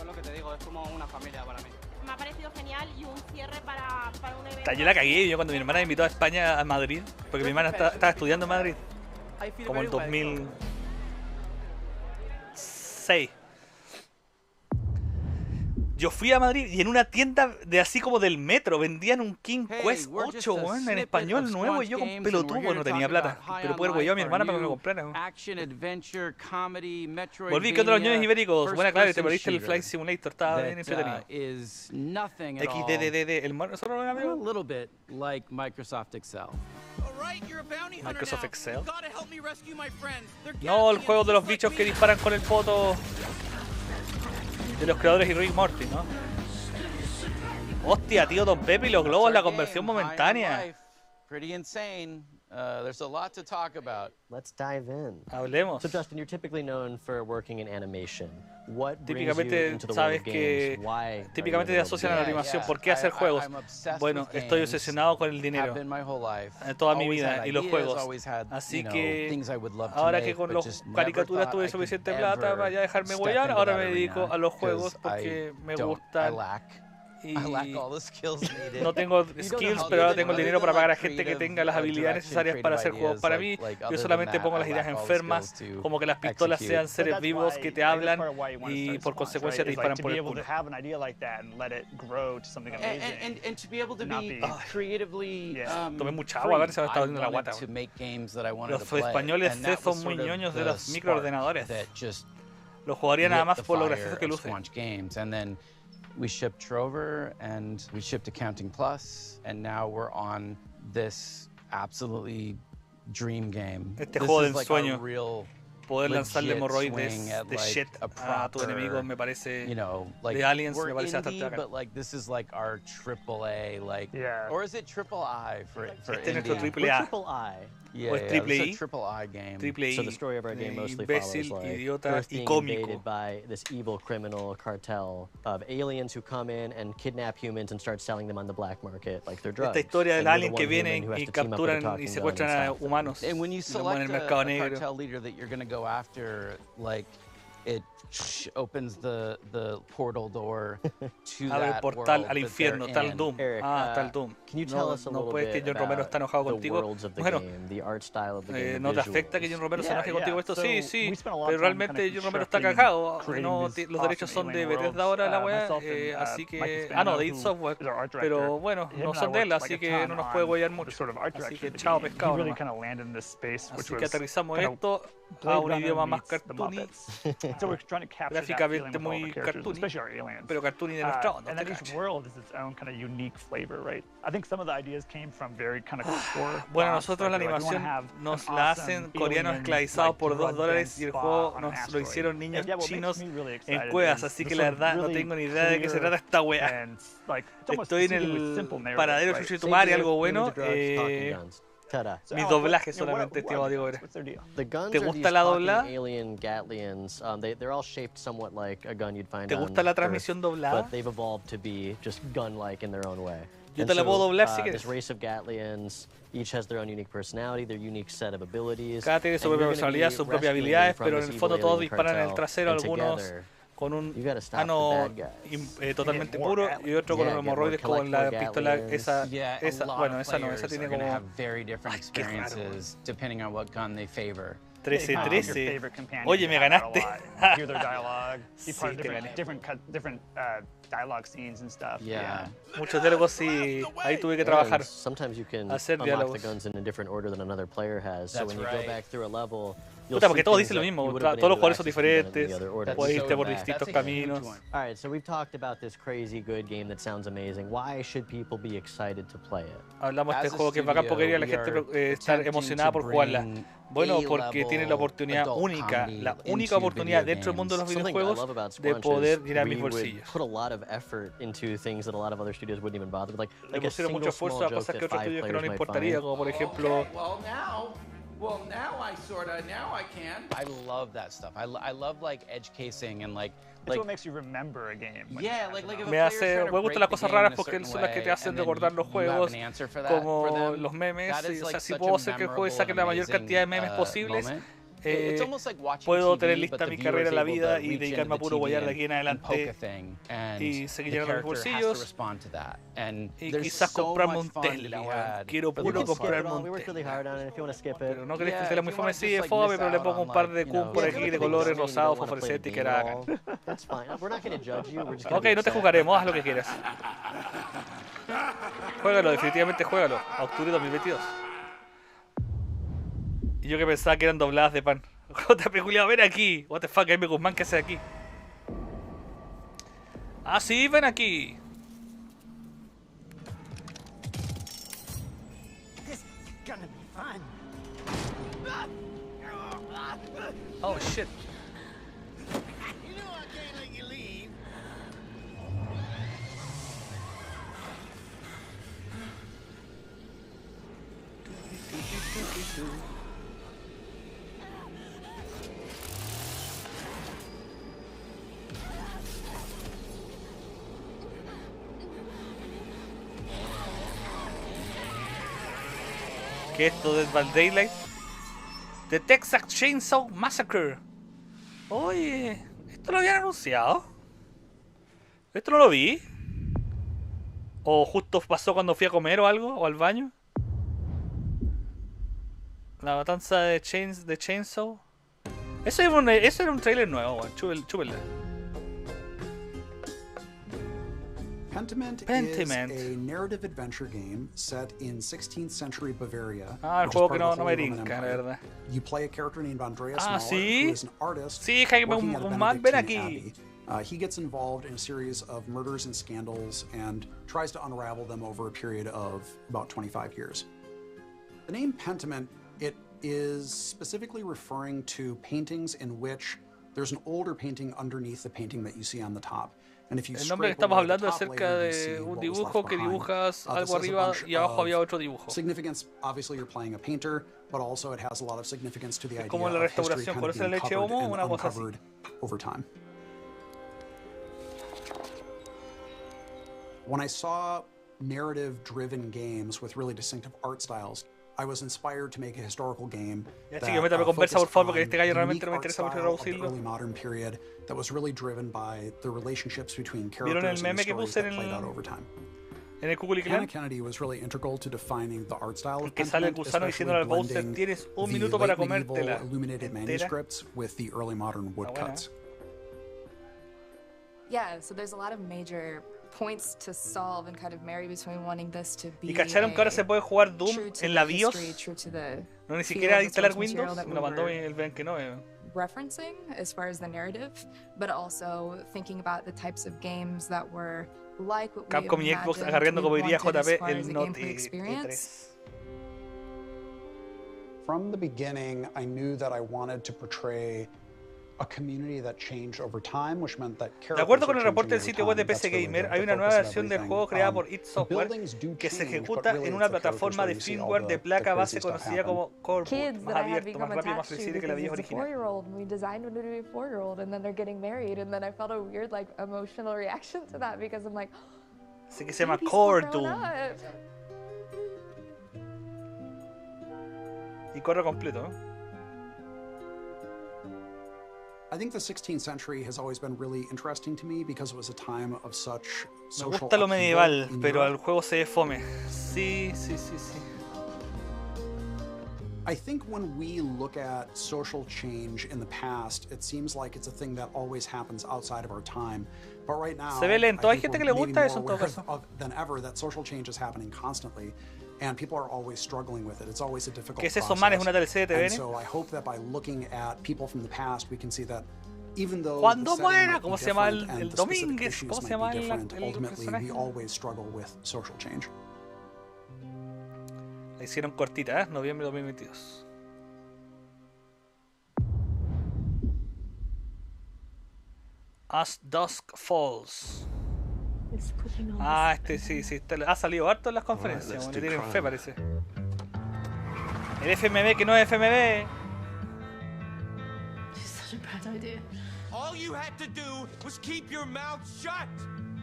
Lo que te digo, es como una familia para mí. Me ha parecido genial y un cierre para un evento. Yo la cagué yo cuando mi hermana me invitó a España, a Madrid, porque mi hermana estaba estudiando en Madrid, como en 2006. Yo fui a Madrid y en una tienda de así como del metro vendían un King Quest 8, weón, en español nuevo, y yo con pelotudo no tenía plata. Pero pude güey a mi hermana para que me lo comprara. Volví con otros ñoños ibéricos. Buena, claro, te perdiste el Flight Simulator, estaba bien entretenido. XDDD, el nosotros no amigo. A little bit like Microsoft Excel. Microsoft Excel. No, el juego de los bichos que disparan con el poto. De los creadores y Rick Morty, ¿no? Hostia, tío, Don Pepe y los globos, la conversión momentánea. Pretty insane. There's a lot to talk about. Let's dive in. Hablemos. So Justin, you're typically known for working in animation. What brings you Típicamente into the world sabes of que games? Why típicamente te asocian a la animación. ¿Por qué hacer juegos? Bueno, estoy obsesionado con el dinero toda mi vida y los juegos. Así que ahora que con las caricaturas tuve suficiente plata para ya dejarme huellar, ahora me dedico a los juegos porque me gustan. Y no tengo skills, pero ahora tengo el dinero para pagar a gente que tenga las habilidades necesarias para hacer juegos para mí. Yo solamente pongo las ideas enfermas, como que las pistolas sean seres vivos que te hablan y por consecuencia te disparan por el culo. Tomé mucha agua, a ver si me está doliendo la guata. Los españoles C son muy ñoños de los microordenadores. Lo jugaría nada más por lo gracioso que luce. We shipped Trover and we shipped Accounting Plus, and now we're on this absolutely dream game. Este juego de ensueño. Poder lanzarle hemorroides de shit a tu enemigo me parece, de Aliens me parece bastante bacán. But like this is like our AAA, like, or is it triple I for este es nuestro indie? triple A. Yeah, o es triple I. Triple I game. Triple I. So the story of our game mostly Imbécil, follows like idiota Earth y being cómico. invaded by this evil criminal cartel of aliens who come in and kidnap humans and start selling them on the black market like they're drugs. Esta historia del And you're alien the que one human vienen who has y to team up with a capturan y talking gun secuestran and a stop them. humanos. And when you y los ponen en select el mercado a negro. cartel leader that you're going to go after, like, it opens the portal door to Abre el that portal world al that infierno, they're tal in. Doom. Tal Doom. Can you tell us a No little puedes que bit John Romero está about enojado the contigo. worlds of the Bueno, game, the art style of the game, the ¿no te afecta que visuals? John Romero se enoje contigo esto? so Sí, sí, we spent a lot of pero time realmente kind of John Romero está constructing, cagado. creating No, these los derechos son de awesome Bethesda ahora, la wea, myself and, así Mike que... Hispano, no, de id who Software. is our art director, Pero bueno, him no and I son de él, worked, así like, a que ton no nos on puede huellar the mucho. sort of art Así direction que of the chao, game. pescado He really nomás. kind of landed in this space, which Así was que aterrizamos kind of esto a Blade un Runner idioma más meets the cartoony. Muppets. So we're trying to capture that feeling Gráficamente with all the muy characters, cartoony, especially our aliens. pero cartoony de nuestra onda, And te then each cacho. world is its own kind of unique flavor, right? I think some of the ideas came from very kind of core Bueno, thoughts, nosotros la like, we wanna animación have nos an la awesome hacen coreanos alien, esclavizados like, por drug $2 dense y el spa juego on an nos lo asteroid. hicieron niños And yeah, what chinos makes me really en excited cuevas, is así the que la sort of verdad no really tengo ni idea de qué se clear trata esta wea. and, like, it's almost Estoy en speaking with el simple narrative, paradero right? Chuchitumari, algo bueno. Ta-da. Mis doblajes solamente, estimado Diego Vera. The guns ¿Te are gusta these la talking doblada? alien Gatlians. They're all shaped somewhat like a gun you'd find ¿Te on gusta la Earth, transmisión doblada? but they've evolved to be just gun-like in their own way. Yo And te la puedo doblar si This quieres. race of Gatlians each has their own unique personality, their unique set of abilities. Cada tiene su and propia you're gonna personalidad, be sus propias rescuing them habilidades, from pero this en el evil fondo todos alien disparan en el cartel, trasero, and algunos together, con un you gotta stop ano the bad guys. totalmente puro y otro con Yeah, los get hemorroides more, con la collect more pistola Gatlians. esa, Yeah, esa a lot bueno, of esa no, esa players tiene are gonna como have very different qué raro. experiences depending on what gun they favor. 13-13. Oye, me ganaste. Hear their dialogue, be part of Sí, te gané. different dialogue scenes and stuff. Yeah. Muchos diálogos y ahí tuve que And trabajar. sometimes you can hacer unlock diálogos. the guns in a different order than another player has. So That's when you right. go back through a level, you'll Puta, see porque todos things dicen lo that mismo, you would've been todos los able to jugadores son access if you'd done it in diferentes, the other order. puedes so irte por bad. distintos That's a huge caminos. one. All right, so we've talked about this crazy good game that sounds amazing. Why should people be excited to play it? Hablamos de As este a juego que es bacán porque studio, quería la we gente are estar attempting emocionada to por jugarla. bring Bueno, porque tiene la A-level oportunidad adult única, comedy la única into oportunidad video dentro del mundo de los games. Something I love videojuegos about de Squanch poder is llenar we mis would bolsillos. put a lot of effort into things that a lot of other studios wouldn't even bother with, like Le a pusieron mucho single esfuerzo small a joke cosas that que otros 5 estudios que no players le might importaría, find. como por ejemplo Well, now I can. I love that stuff. I love like edge casing and like It's what makes you remember a game. Yeah, like if a me player's hace, trying to me gustan break las the cosas game in raras a porque certain son las que te way, hacen and then recordar los you have juegos, an answer for that for como them. los memes. That Y, is o sea, like si such puedo a hacer que el juego memorable saque la and mayor amazing, cantidad de memes posibles, moment. It's almost like watching puedo TV, tener but lista the mi viewer carrera is en la able to vida y reach dedicarme a into puro the guayar de TV aquí en and poke a adelante thing, and y seguir the llenando mis character has to bolsillos respond to that. And y there's quizás so comprarme much un fun to tele. be weón. had. Quiero But puro you can skip it comprarme all. un We worked really tele. hard on it. If you want to skip it, Pero no querés Yeah, que sea if muy you wanna fome, sí, just, es like, fome, miss pero le out pongo on, un par like, de you know, cum por yeah, aquí if de you're colores Extreme, you rosados, don't wanna play fosforescentes the que game at hagan. all, that's fine. We're not going to judge you. We're just gonna Ok, be no te upset. juzgaremos, haz lo que quieras. Juégalo, definitivamente juégalo. A octubre de 2022. Y yo que pensaba que eran dobladas de pan. Jota peculiar, ven aquí. What the fuck, Jaime Guzmán, ¿qué hace aquí? Ah, sí, ven aquí. This is gonna be fun. Oh, shit. You know I can't let you leave. ¿Qué es esto de Dead by Daylight? The Texas Chainsaw Massacre. Oye, ¿esto lo habían anunciado? ¿Esto no lo vi? ¿O justo pasó cuando fui a comer o algo? ¿O al baño? La matanza de Chainsaw. Eso era un trailer nuevo, weón. Chúpenle. Pentiment Pentiment. is a narrative adventure game set in 16th century Bavaria. Ah, el which is juego part que of the no me Holy Roman brinca, la Empire. verdad. You play a character named Andreas Ah, Mahler, ¿sí? who is an artist Sí, Jaime working at a Guzmán, ven Benedictine aquí. abbey. He gets involved in a series of murders and scandals and tries to unravel them over a period of about 25 years. The name Pentiment, it is specifically referring to paintings in which there's an older painting underneath the painting that you see on the top. And if you El nombre que scrape estamos away the hablando es top acerca layer, you de see un what was dibujo left que behind. dibujas This algo has a arriba bunch y abajo of había otro dibujo. Significance, obviously you're playing a painter, but also it has a lot of significance to the idea como la of history restauración, kind of ¿conoces la being leche covered homo? and Una cosa así. uncovered over time. When I saw narrative-driven games with really distinctive art styles, I was inspired to make a historical game Ya, that chiquillos, métame conversa, por favor, porque este gallo the realmente unique no me art interesa mucho style of the traducirlo. early modern period that was really driven by the relationships between ¿Vieron el characters and meme the que stories puse that en played out el, over time. en el Cúculi Hannah Show? Kennedy was really integral to defining the art style of Que sale el Pentiment, gusano diciéndole al Bowser, blending tienes un the minuto para late medieval comértela illuminated entera. manuscripts with the early modern woodcuts. Yeah, so there's a lot of major points to solve and kind of marry between wanting this to be ¿Y cacharon que ahora se puede jugar Doom en la BIOS? No, ni siquiera instalar Windows. Me lo mandó el Ben que no. Referencing as far as the narrative, but also thinking about the types of games that were like what we Capcom y Xbox imagined agarrando, como we diría wanted as JP, far as el a Note gameplay experience. From the beginning, I knew that I wanted to portray a community that changed over time, which meant that De acuerdo con el reporte del sitio web de PC Gamer, hay una nueva versión del juego creada por id Software que se ejecuta en una plataforma de firmware de placa base conocida como Core, más abierto, más rápido, más flexible que la BIOS original. We designed when we were 4-year-old, and then they're getting married, and then I felt a weird like emotional reaction to that because I'm like, así que se llama Core Doom. Y corre completo, ¿no? I think the 16th century has always been really interesting to me because it was a time of such Me social gusta lo medieval, upheaval in pero Europe. el juego se ve fome. Sí. I think when we look at social change in the past, it seems like it's a thing that always happens outside of our time. But right now, Se ve lento. Hay I think gente que we're le maybe gusta more eso en todo aware caso. than ever that social change is happening constantly. And people are always struggling with it. It's always a difficult ¿Qué es eso, process. man? ¿Es una DLC de And TVN? so I hope that by looking at people from the past, we can see that even though ¿Cuándo the setting muera? might be ¿Cómo se llama different el and the specific Domínguez? issues ¿Cómo se might llama be el different, personaje? ultimately we always struggle with social change. La hicieron cortita, ¿eh? Noviembre de 2022. As Dusk Falls. Ah, este sí, ha salido harto en las conferencias, le tienen fe, parece. El FMV que no es FMV. Such a bad idea. All you had to do was keep your mouth shut.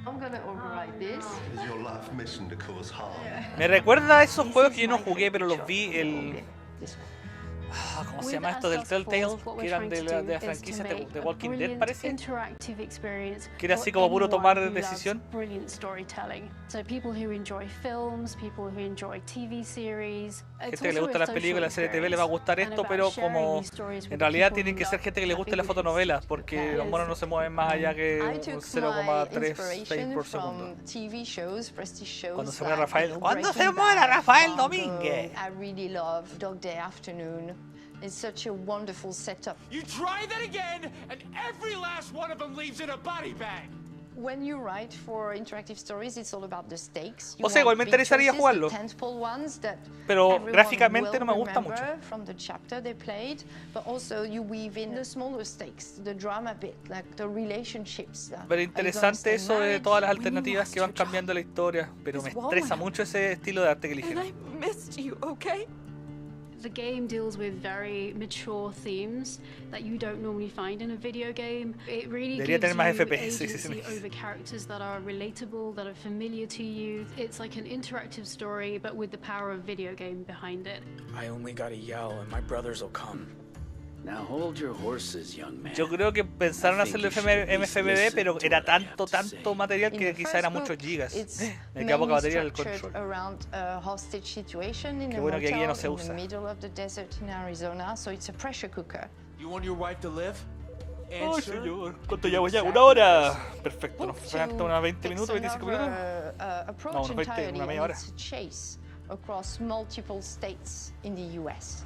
I'm gonna override this. Is your life mission to cause harm? Me recuerda a esos juegos que yo no jugué, pero los vi. ¿Cómo se llama esto del Telltale? Que eran de la franquicia de Walking Dead, parece. Que era así como puro tomar decisión. Brilliant storytelling. So people who enjoy films, people who enjoy TV series. Gente que le gusta las películas, las series de TV le va a gustar esto, pero como en realidad tienen que ser gente que le guste las fotonovelas, porque los monos no se mueven más allá que 0,3 frames por segundo. Cuando se muera Rafael, ¿cuándo se muera Rafael Domínguez? I really love Dog Day Afternoon. It's such a wonderful setup. You try that again, and every last one of them leaves in a body bag. When you write for interactive stories, it's all about the stakes. O sea, igual me interesaría jugarlo, pero gráficamente no me gusta mucho. From the chapter they played, but also you weave in the smaller stakes, the drama bit, like the relationships. Pero interesante eso de todas las alternativas que van cambiando la historia, pero me estresa mucho ese estilo de arte que eligieron. Missed you, okay? The game deals with very mature themes that you don't normally find in a video game. It really Debería gives tener más you FPS, agency over characters that are relatable, that are familiar to you. It's like an interactive story, but with the power of video game behind it. I only gotta yell and my brothers will come. Now hold your horses, young man. Yo creo que pensaron hacerlo MFBD, pero era tanto material que quizá era muchos gigas. Me queda poca batería en el control. Qué bueno que aquí ya no se usa. You want your wife to live? Oh, señor. ¿Cuánto llevo ya? ¿Una hora? Perfecto, nos falta unos 20 minutos, 25 minutos. No, unos 20, una media hora. Across multiple states in the US.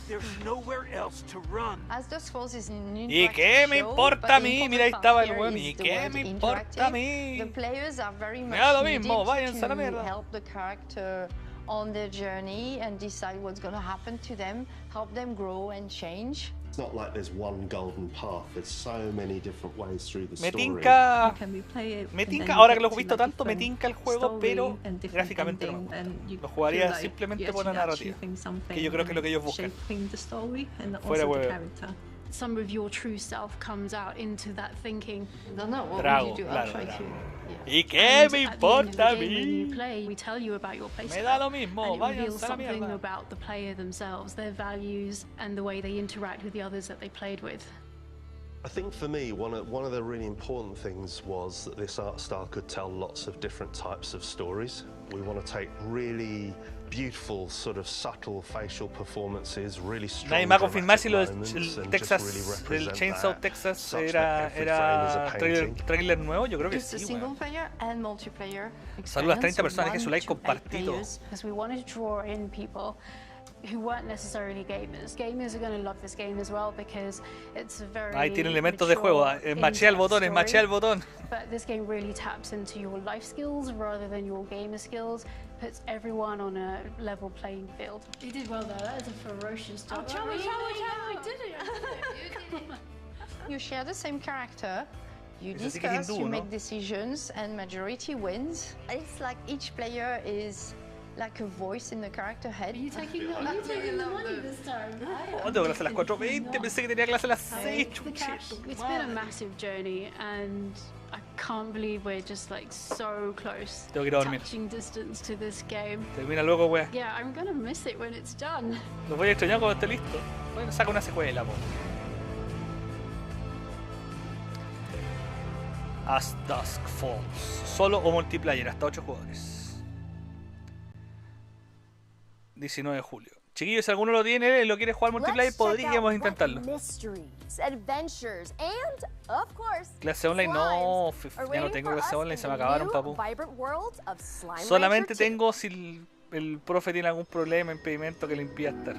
There's nowhere else to run. As Dusk Falls is an ¿Y qué me importa a mí? Mira, ahí estaba el weón. ¿Y qué me importa a mí? The players are very much Me da lo mismo, váyanse a la needed to mierda. help the character on their journey and decide what's going to happen to them, help them grow and change. It's not like there's one golden path. There's so many different ways through the Me story. tinca, ahora que lo he visto tanto, me tinca el juego, pero gráficamente no. Lo jugaría simplemente por la narrativa, que yo creo que es lo que ellos buscan. Fuera huevo. some of your true self comes out into that thinking. Trago, claro, trago. ¿Y qué me importa a mí? We tell you about your play Me da lo mismo, and it váyanse reveals a la something mierda. about the player themselves, their values, and the way they interact with the others that they played with. I think for me, one of the really important things was that this art style could tell lots of different types of stories. We want to take really beautiful, sort of subtle facial performances, really strong. Nadie me va a confirmar si lo moments del and just Texas, really del represent Chainsaw that, Texas such that every frame is a painting. trailer nuevo, yo creo que Just a sí, single weón. player and multiplayer. Saludos a 30 experience, personas que su like 1 to 8 compartido. players. Because we wanted to draw in people who weren't necessarily gamers. Gamers are going to love this game as well because it's a very Ahí tiene elementos de juego. Machea el botón, machea el botón. But this game really taps into your life skills rather than your gamer skills. Puts everyone on a level playing field. You did well there. That is a ferocious job. I did it. You share the same character. You Ese sí que es discuss, hindú, you ¿no? make decisions, and majority wins. It's like each player is like a voice in the character head. Are you taking the money this time? Oh, tengo clase a las 4:20, pensé que tenía clase a las 6. It's been a massive journey and I can't believe we're just like so close. Tengo que ir a dormir. Touching distance to this game. Termina luego, wea. Yeah, I'm gonna miss it when it's done. Los voy a extrañar cuando esté listo. Bueno, saca una secuela, po. As Dusk Falls. Solo o multiplayer, hasta 8 jugadores. 19 de julio. Chiquillos, si alguno lo tiene y lo quiere jugar multiplayer, podríamos intentarlo. Mysteries, adventures, and of course, Clase online, no, ya no tengo clase online, se me acabaron, papu. Solamente tengo si el profe tiene algún problema, impedimento que le impida estar.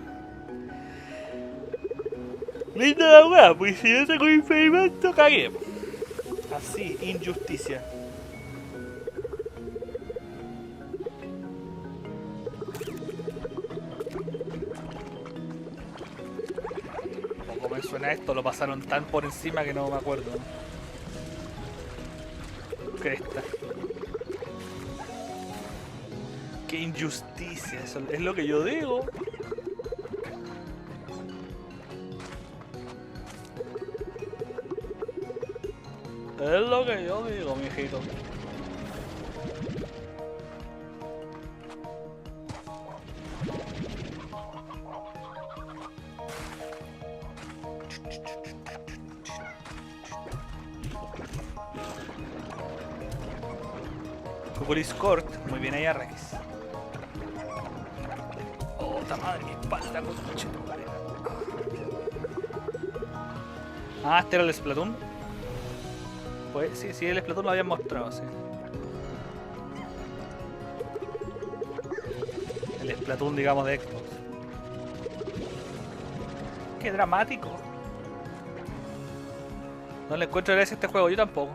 Linda la weá, pues si yo tengo impedimento, cagué. Así, injusticia. Poco me suena esto, lo pasaron tan por encima que no me acuerdo. Cresta. Qué injusticia, eso es lo que yo digo. Es lo que yo digo, mijito. Cúculi Show, muy bien ahí Arrakis. Oh, esta madre, mi espalda, conche tu madre. Ah, este era el Splatoon. Pues sí, el Splatoon lo habían mostrado, sí. El Splatoon, digamos, de Xbox. Qué dramático. No le encuentro gracia a este juego, yo tampoco.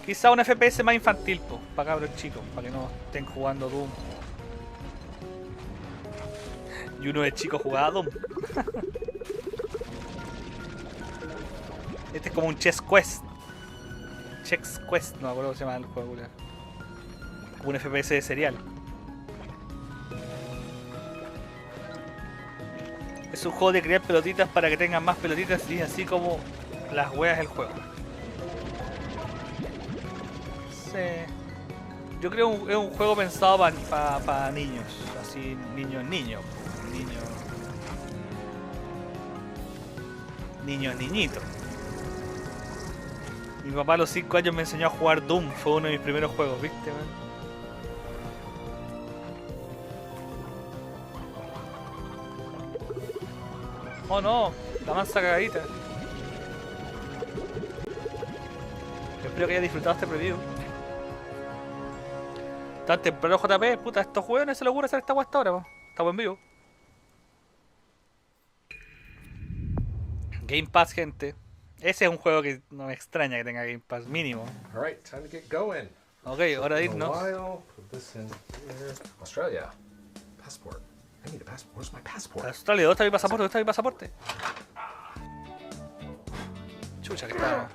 Quizá un FPS más infantil, po, para cabros chicos, para que no estén jugando Doom. Y uno de chicos jugaba Doom. Este es como un Chess Quest. Chess Quest, no me acuerdo cómo se llama el juego. Un FPS de serial. Es un juego de crear pelotitas para que tengan más pelotitas y así como las weas del juego. Yo creo que es un juego pensado para niños, así niños, niñitos. Mi papá a los 5 años me enseñó a jugar Doom, fue uno de mis primeros juegos, ¿viste? Man? Oh no, la mansa cagadita. Espero que hayas disfrutado este preview. Tan temprano JP, puta, a estos juegos no se les ocurre hacer esta guay hasta ahora, po. Estamos en vivo. Game Pass, gente. Ese es un juego que no me extraña que tenga Game Pass, mínimo. Alright, time to get going. Ok, hora de irnos. Put this in here. Australia. Passport. I need a passport. Where's my passport? Australia, ¿dónde está mi pasaporte? ¿Dónde está mi pasaporte? Chucha, que está.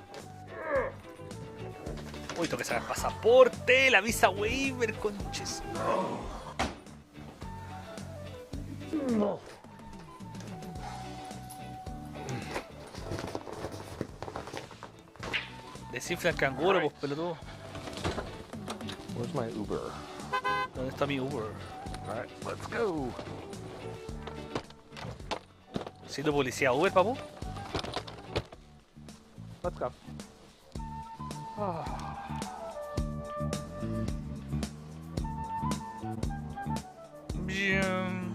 Uy, tengo que sacar el pasaporte, la visa waiver, conches. Desinfla el canguro, pues pelotudo. Where's my Uber? ¿Dónde está mi Uber? Alright, let's go. ¿Siendo policía Uber, papu? Let's go. Bien.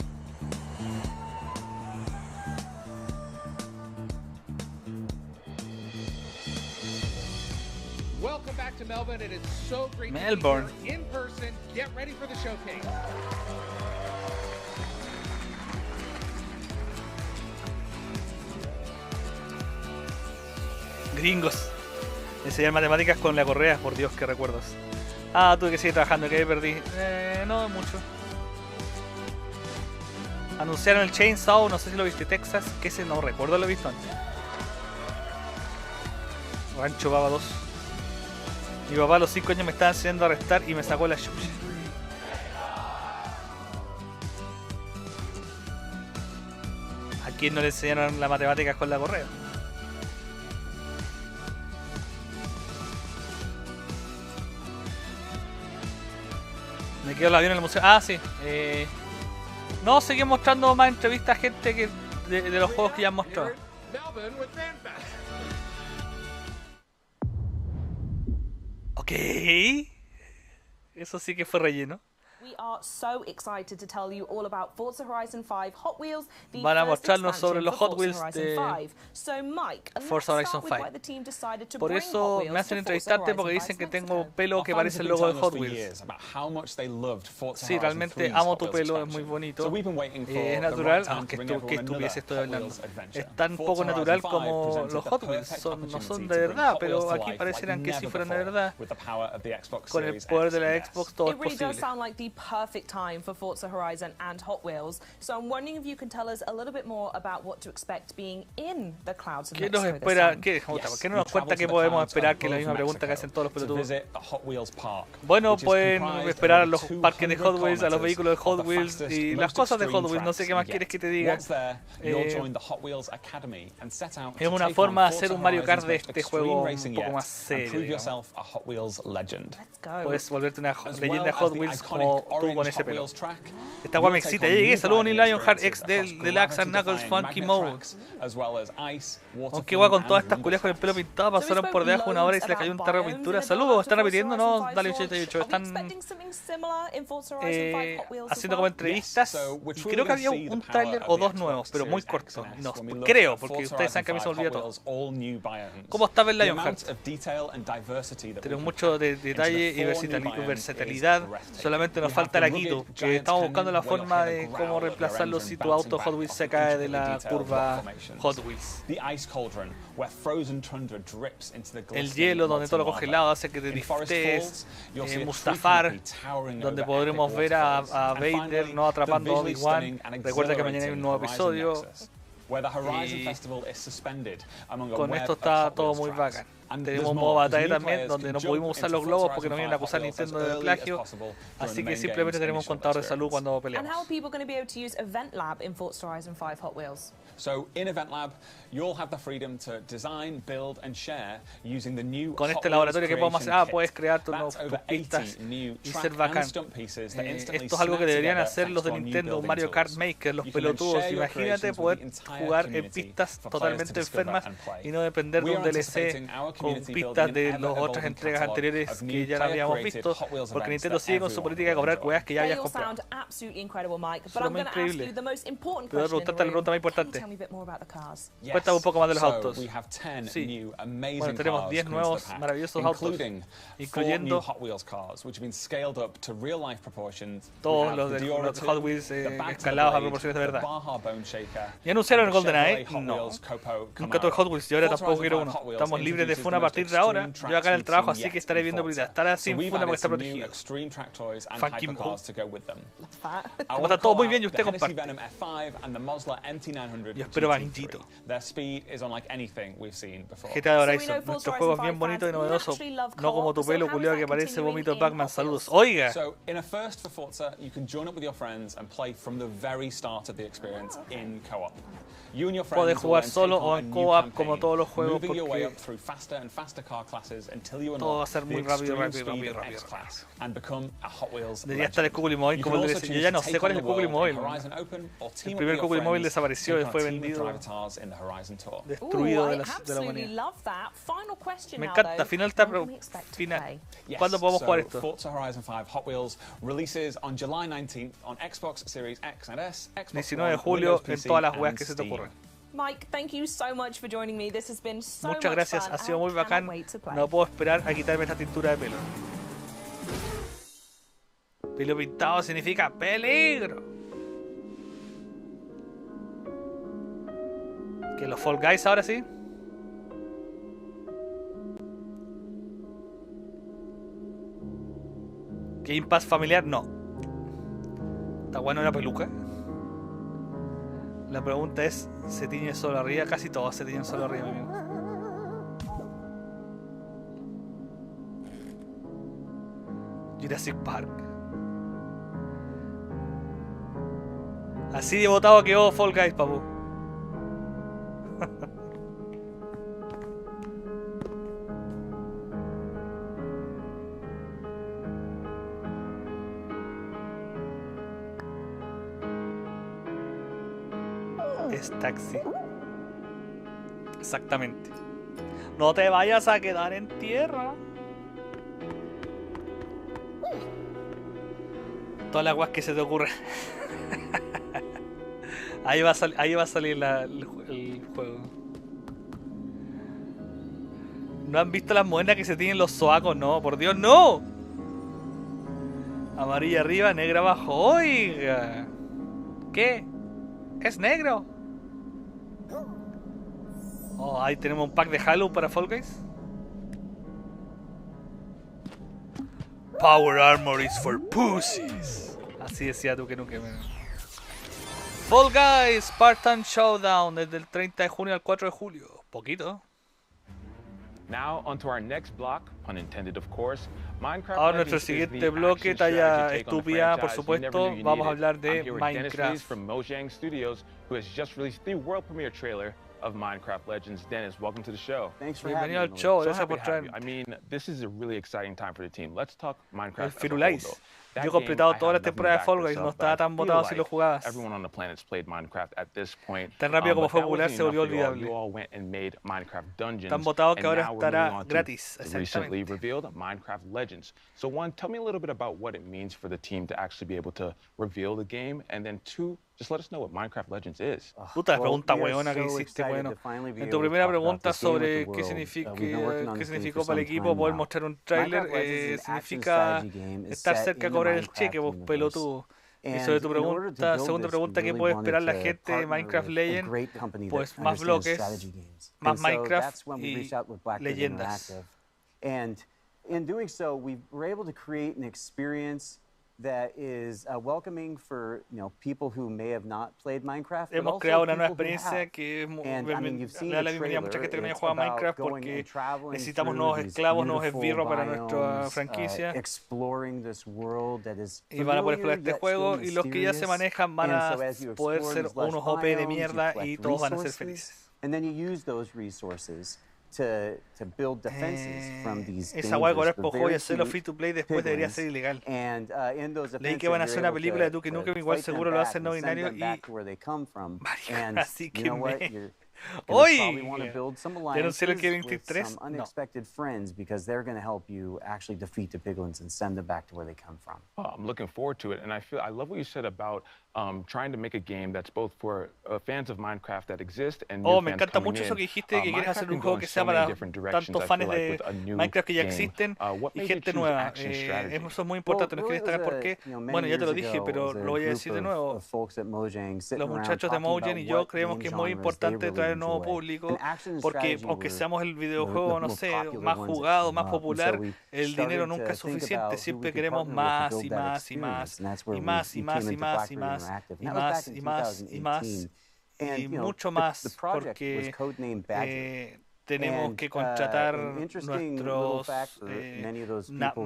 Welcome back to Melbourne. It is so great Melbourne. to be here in person. Get ready for the showcase. Gringos. Enseñar matemáticas con la correa, por Dios, qué recuerdos. Ah, tuve que seguir trabajando, que perdí. No mucho. Anunciaron el Chainsaw, no sé si lo viste, Texas, que ese no recuerdo, lo he visto antes. Rancho Baba 2. Mi papá a los 5 años me estaba enseñando a restar y me sacó la chucha. ¿A quién no le enseñaron las matemáticas con la correa? Me quedo el avión en el museo. Ah, sí. No, seguimos mostrando más entrevistas a gente que de los juegos que ya han mostrado. Ok. Eso sí que fue relleno. We are so excited to tell you all about Forza Horizon 5 Hot Wheels, the Van a first mostrarnos sobre expansion los for Hot Forza Wheels Horizon de 5. So Mike, Forza let's Horizon start with 5. why the team decided to Por bring eso Hot me Wheels hacen to Forza entrevistarte porque Horizon dicen que 5 tengo pelo que parece el logo de Hot Wheels. Sí, realmente amo tu pelo, es muy bonito. Es natural, aunque qué estupidez estoy hablando. Es tan poco natural como los Hot Wheels. No son de verdad, pero aquí parecieran que si fueran de verdad. Con el poder de la Xbox todo es It really does posible. sound like the perfect time for Forza Horizon and Hot Wheels. So I'm wondering if you can tell us a little bit more about what to expect being in the clouds of ¿Qué nos Mexico this espera? time. ¿Qué no nos cuenta que podemos esperar? Que es la misma pregunta que hacen todos los pelotudos. Bueno, pueden esperar a los parques de Hot Wheels, a los vehículos de Hot Wheels y las cosas de Hot Wheels. No sé qué más quieres que te diga. Es una forma de hacer un Mario Kart de este juego un poco más serio. Puedes volverte una leyenda de Hot Wheels como tú con ese pelo. Esta guay me excita. Ya llegué. Saludos, Neil Lionheart X del Deluxe and Knuckles Funky Mode. Aunque guay con todas estas culias con el pelo pintado, pasaron por debajo una hora y se le cayó un tarro de pintura. Saludos, ¿están repitiendo? No, dale 88. Están haciendo como entrevistas. Y creo que había un tráiler o dos nuevos, pero muy cortos. No, creo, porque ustedes saben que a mí se me olvida todo. ¿Cómo está el Lionheart? Tenemos mucho detalle y versatilidad. Solamente nos falta la Quito, que estamos buscando la forma de cómo reemplazarlo si tu auto Hot Wheels se cae de la curva Hot Wheels. El hielo donde todo lo congelado hace que te driftes. Mustafar, donde podremos ver a Vader no atrapando a Obi-Wan. Recuerda que mañana hay un nuevo episodio. Con esto está todo muy bacán. Tenemos un modo batalla también, donde no pudimos usar los globos porque nos vienen a acusar Nintendo de plagio. Así que simplemente tenemos un contador de salud cuando peleamos. And how are people going to be able to use Event Lab in Forza Horizon 5 Hot Wheels? So in Event Lab, you'll have the freedom to design, build and share using the new Con este laboratorio que podemos hacer, puedes crear tus pistas y ser bacán. Esto es algo que deberían hacer los de Nintendo, Mario Kart Maker, los pelotudos. Imagínate poder jugar en pistas totalmente enfermas y no depender de un DLC con pistas de las otras entregas anteriores que ya no habíamos visto, porque Nintendo sigue con su política de cobrar juegas que ya habías comprado. Solo increíble. Pero voy a preguntarte la pregunta más importante. Cuéntame un poco más de los autos. Sí. Bueno, tenemos 10 nuevos maravillosos autos, incluyendo todos los de Hot Wheels escalados a proporciones de verdad. ¿Y anunciaron el GoldenEye? No. Nunca tuve Hot Wheels y ahora tampoco quiero uno. Estamos libres de funa a partir de ahora. Yo acá en el trabajo, así que estaré viendo películas. Estará sin funa porque está protegido. Funky Mode. ¿Cómo está todo? Muy bien, y usted comparte. Yo espero bonitito. GTA de Horizon, nuestro juego es bien bonito y novedoso, no como tu pelo culiado que parece vómito de Pac-Man. Saludos. Oiga. Podés jugar solo o en co-op como todos los juegos porque faster and faster car classes until you Todo va a unlock ser the muy rápido, extreme rápido, speed rápido, of rápido. X-Class and become a Hot Wheels Debería estar el legend. Cúculi Móvil You como can el also Yo choose ya to no take sé cuál on es el the Cúculi world in Móvil. Horizon Open or team El up primer with your Cúculi Móvil friends, desapareció, take on a fue team of vendido, drivatars in the Horizon Tour. destruido Ooh, de I la absolutely humanidad. love that. Final question Me now, encanta, though. final está When can we expect to final. play? Yes, ¿Cuándo podemos jugar so esto? Forza Horizon 5 Hot Wheels releases on July 19th on Xbox Series X and S, Xbox 19 de One, julio Windows en PC, todas las and weas que se te Steam. ocurran. Mike, thank you so much for joining me. This has been so Muchas much gracias, fun. ha sido I muy cannot bacán. wait to play. No puedo esperar a quitarme esta tintura de pelo. Pelo pintado significa peligro. ¿Que los Fall Guys ahora sí? Game Pass familiar, no. ¿Está bueno la peluca? La pregunta es, ¿se tiñe solo arriba? Casi todos se tiñen solo arriba, amigo. Jurassic Park. Así de votado quedó Fall Guys, papu. Es taxi. Exactamente. No te vayas a quedar en tierra. Todas las guas que se te ocurren. Ahí va a salir el juego. ¿No han visto las monedas que se tienen los soacos? No, por Dios, no. Amarilla arriba, negra abajo. Oiga. ¿Qué? ¿Es negro? Oh, ahí tenemos un pack de Halo para Fall Guys. Power Armor is for pussies. Así decía tú que nunca me... Fall Guys Spartan Showdown desde el 30 de junio al 4 de julio. Poquito. Now onto our next block, pun intended of course. Minecraft Ahora nuestro Legends is siguiente the bloque, action talla strategy take on the estúpida, por franchise you never knew supuesto. you Vamos a needed. hablar de I'm here with Dennis Minecraft. Reeves from Mojang Studios, who has just released the world premiere trailer of Minecraft Legends. Dennis, welcome to the show. Thanks for Bienvenido having al me. show, So gracias happy por to have traer. you. I mean, this is a really exciting time for the team. Let's talk Minecraft El as a whole, Firulais. though. Yo That he completado game, I toda la have nothing temporada de to Fall back Guys, this no up, but estaba I tan feel votado si lo like jugabas. everyone on the planet's played Minecraft at this point. Tan rápido como But fue that popular wasn't se volvió enough for you all. olvidable. You all went and made Minecraft Dungeons. Tan votado que and ahora now we're estará moving on to gratis, the recently exactamente. revealed Minecraft Legends. So one, tell me a little bit about what it means for the team to actually be able to reveal the game, and then two, just let us know what Minecraft Legends is. Puta, la pregunta weona que hiciste, bueno. En tu primera pregunta sobre qué significó para el equipo poder mostrar un tráiler, significa estar cerca de cobrar el cheque, vos pelotudo. Y sobre tu pregunta, segunda pregunta, ¿qué puede esperar la gente de Minecraft Legends? Pues más bloques, más Minecraft y leyendas. And in doing so, we were able to create an experience that is welcoming for people who may have not played Minecraft. But Hemos also creado una nueva people who experiencia have. que And I mean, you've seen le da the la bienvenida a mucha trailer. gente que no haya It's jugado a about Minecraft going porque and traveling necesitamos through nuevos these esclavos, nuevos beautiful esbirros para nuestra biomes, franquicia. exploring this world that is Y van a poder explorar familiar, este juego yet y still los que ya se mysterious. manejan van And a so as you poder explore ser these lush unos OP de biomes, you mierda collect y todos van a ser resources, felices. And then you use those resources to build defenses from these Esa guay cobrar dangers, but por juego y very hacerlo cute free to play después debería piglins. ser ilegal. And in those Leí defenses, que van a hacer you're una able película de to Duke Nukem, igual fight them seguro lo back hacen no and send binario them y... back to where they come from. And Así you que know what? me... You're gonna probably ¡Oy! want to build some ¿Ya anunciaron alliances que Kevin with 3? some No. unexpected friends because they're going to help you actually defeat the piglins and send them back to where they come from. Oh, I'm looking forward to it, and I love what you said about trying to make a game that's both for fans of Minecraft that exist and new Oh, me fans encanta coming mucho eso in. que dijiste, que quieres Minecraft hacer can un go juego in que so sea many para different directions, tantos I fans feel like, de with a new Minecraft que ya game. existen What y made you gente choose nueva. action strategy? Eso es muy importante, no quiero destacar por qué. Bueno, ya te lo dije, pero lo voy a decir de nuevo. Los muchachos de Mojang y yo creemos que es muy importante traer nuevo público porque aunque seamos el videojuego, no sé, más jugado, más popular, el dinero nunca es suficiente. Siempre queremos más y más y más y más y más y más y más y más y más y más y mucho más porque tenemos que contratar nuestros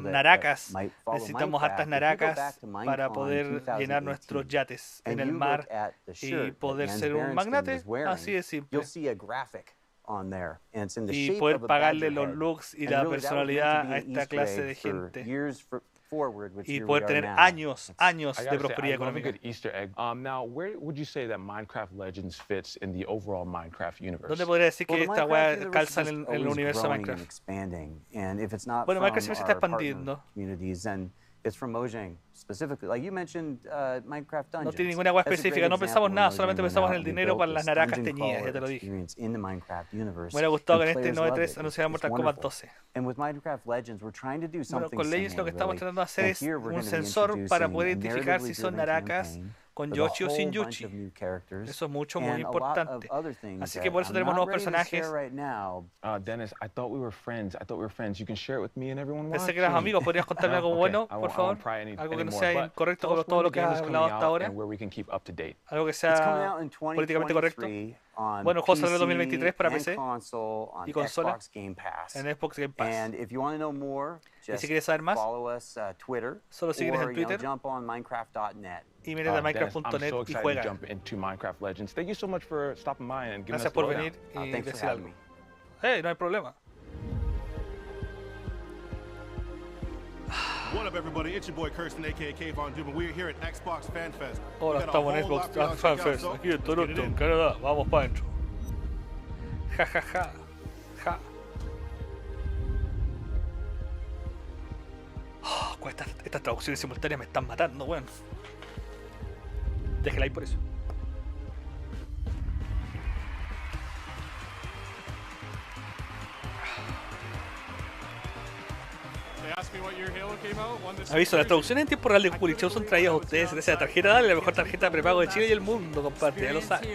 naracas. Necesitamos hartas naracas para poder llenar nuestros yates en el mar y poder ser un magnate. Así de simple. on there, and it's in the y shape poder of a pagarle badger los head. looks y And la really, that was meant to personalidad be a an esta Easter clase de egg for gente. years forward, which Y here poder we are tener now. años I de gotta say, prosperidad I love a económica. good Easter egg. Now, where would you say that Minecraft Legends fits in the overall Minecraft universe? ¿Dónde podría decir que Well, the esta Minecraft weá universe calza is en just el always universo de growing and Minecraft? expanding, and if it's not Bueno, from Minecraft siempre se está our partner expandiendo. communities, then it's from Mojang specifically. Like you mentioned, Minecraft Dungeons. No tiene ninguna weá That's a great específica, no example pensamos of nada, Mojang solamente went pensamos out en el and they dinero built para las this naracas dungeon teñidas, ya crawler te lo dije. experience in the Minecraft universe, Me hubiera gustado and que en este players loved 9.3 it. anunciaran It's Mortal Kombat wonderful. 12. And with Minecraft Legends, we're trying to do Bueno, something con Legends lo similar, que estamos really. tratando de hacer And es here we're un going to be sensor para introducing poder a identificar si son narratively driven naracas campaign con with a Yoshi o sin whole bunch Yoshi. of new characters Eso es mucho, muy and a lot of importante. other things Así that que por eso I'm tenemos not nuevos ready to share personajes. right now. Dennis, I thought we were friends. You can share it with me and everyone Pensé watching. que eras amigos, ¿podrías contarme algo bueno, por favor? Algo que no sea incorrecto con todo lo que has hablado hasta ahora. Algo que sea políticamente correcto. Bueno, el juego saldrá en 2023 para PC y consola en Xbox Game Pass. And if you want to know more, Y just si quieres saber más, follow us Twitter solo síguenos or en Twitter jump on minecraft.net. y métete a Dennis, I'm minecraft.net so y excited juega. to jump into Minecraft Legends. Thank you so much for stopping by and giving us Gracias the por lowdown. venir y thanks for decir having algo. me. Hey, no hay problema. What up, everybody? It's your boy Kirsten, aka K Von Doom, and we're here at Xbox Fan Fest. Hola, estamos en Xbox Fan Fest, aquí en Toronto, en Canadá. Vamos para adentro. Ja, ja, ja. Ja. Oh, estas traducciones simultáneas me están matando, weón. Déjela ahí por eso. Aviso, las traducciones en tiempo real de Cúculi Show son traídas a ustedes gracias a tarjeta Dale, la mejor tarjeta de prepago de Chile y el mundo, compadre, ya lo saben.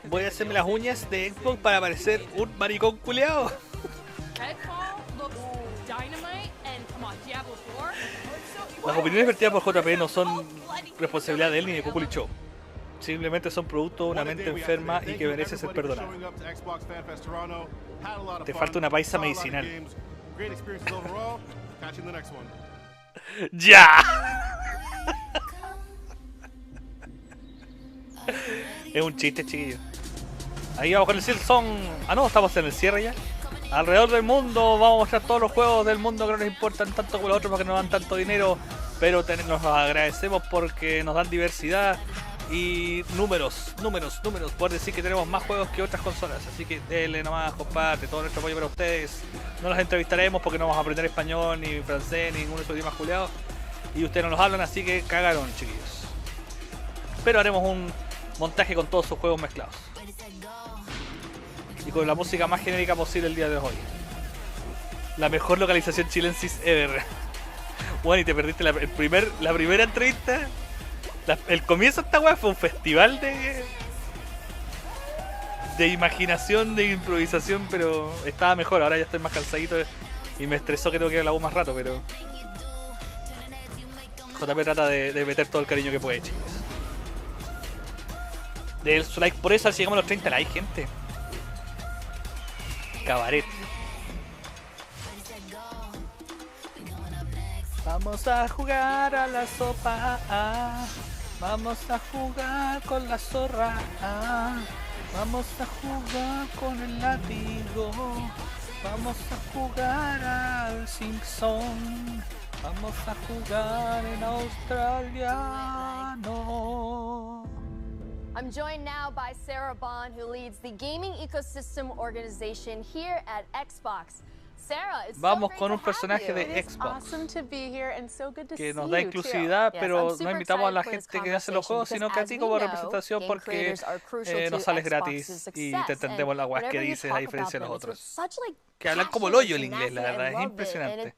Voy a hacerme las uñas de Xbox para parecer un maricón culeado. Las opiniones vertidas por JP no son responsabilidad de él ni de Cúculi Show. Simplemente son producto de una mente enferma y que merece ser perdonada. Te falta una paisa medicinal. ¡Ya! Es un chiste, chiquillo. Ahí vamos con el Silson. Ah, no, estamos en el cierre ya. Alrededor del mundo vamos a mostrar todos los juegos del mundo que no nos importan tanto como los otros porque no dan tanto dinero, pero nos agradecemos porque nos dan diversidad y números. Por decir que tenemos más juegos que otras consolas, así que denle nomás, compadre, todo nuestro apoyo para ustedes. No los entrevistaremos porque no vamos a aprender español, ni francés, ni ninguno de esos idiomas culiados, y ustedes no los hablan, así que cagaron, chiquillos. Pero haremos un montaje con todos sus juegos mezclados y con la música más genérica posible el día de hoy. La mejor localización chilensis ever. Bueno, y te perdiste la primera entrevista. El comienzo de esta weá fue un festival de imaginación, de improvisación, pero estaba mejor. Ahora ya estoy más cansadito y me estresó que tengo que ir a la U más rato, pero JP trata de meter todo el cariño que puede, chicos. De su like, por eso así llegamos a los 30 likes, gente. Cabaret. Vamos a jugar a la sopa. Vamos a jugar con la zorra. Vamos a jugar con el látigo. Vamos a jugar al Simpson. Vamos a jugar en australiano. I'm joined now by Sarah Bond, who leads the gaming ecosystem organization here at Xbox. Sarah, it's Vamos so con great un to have personaje you. de Xbox Awesome to be here and so good to que see nos da you inclusividad, too. pero Yes, I'm no super invitamos a la excited for gente this que hace los juegos, conversation sino que a because ti as como we know, representación game porque creators are crucial nos to sales Xbox's gratis y success, te entendemos las guas que whenever you dices a talk diferencia de about los them, it's otros. with such, like, Que hablan como el hoyo el inglés, la verdad, es impresionante.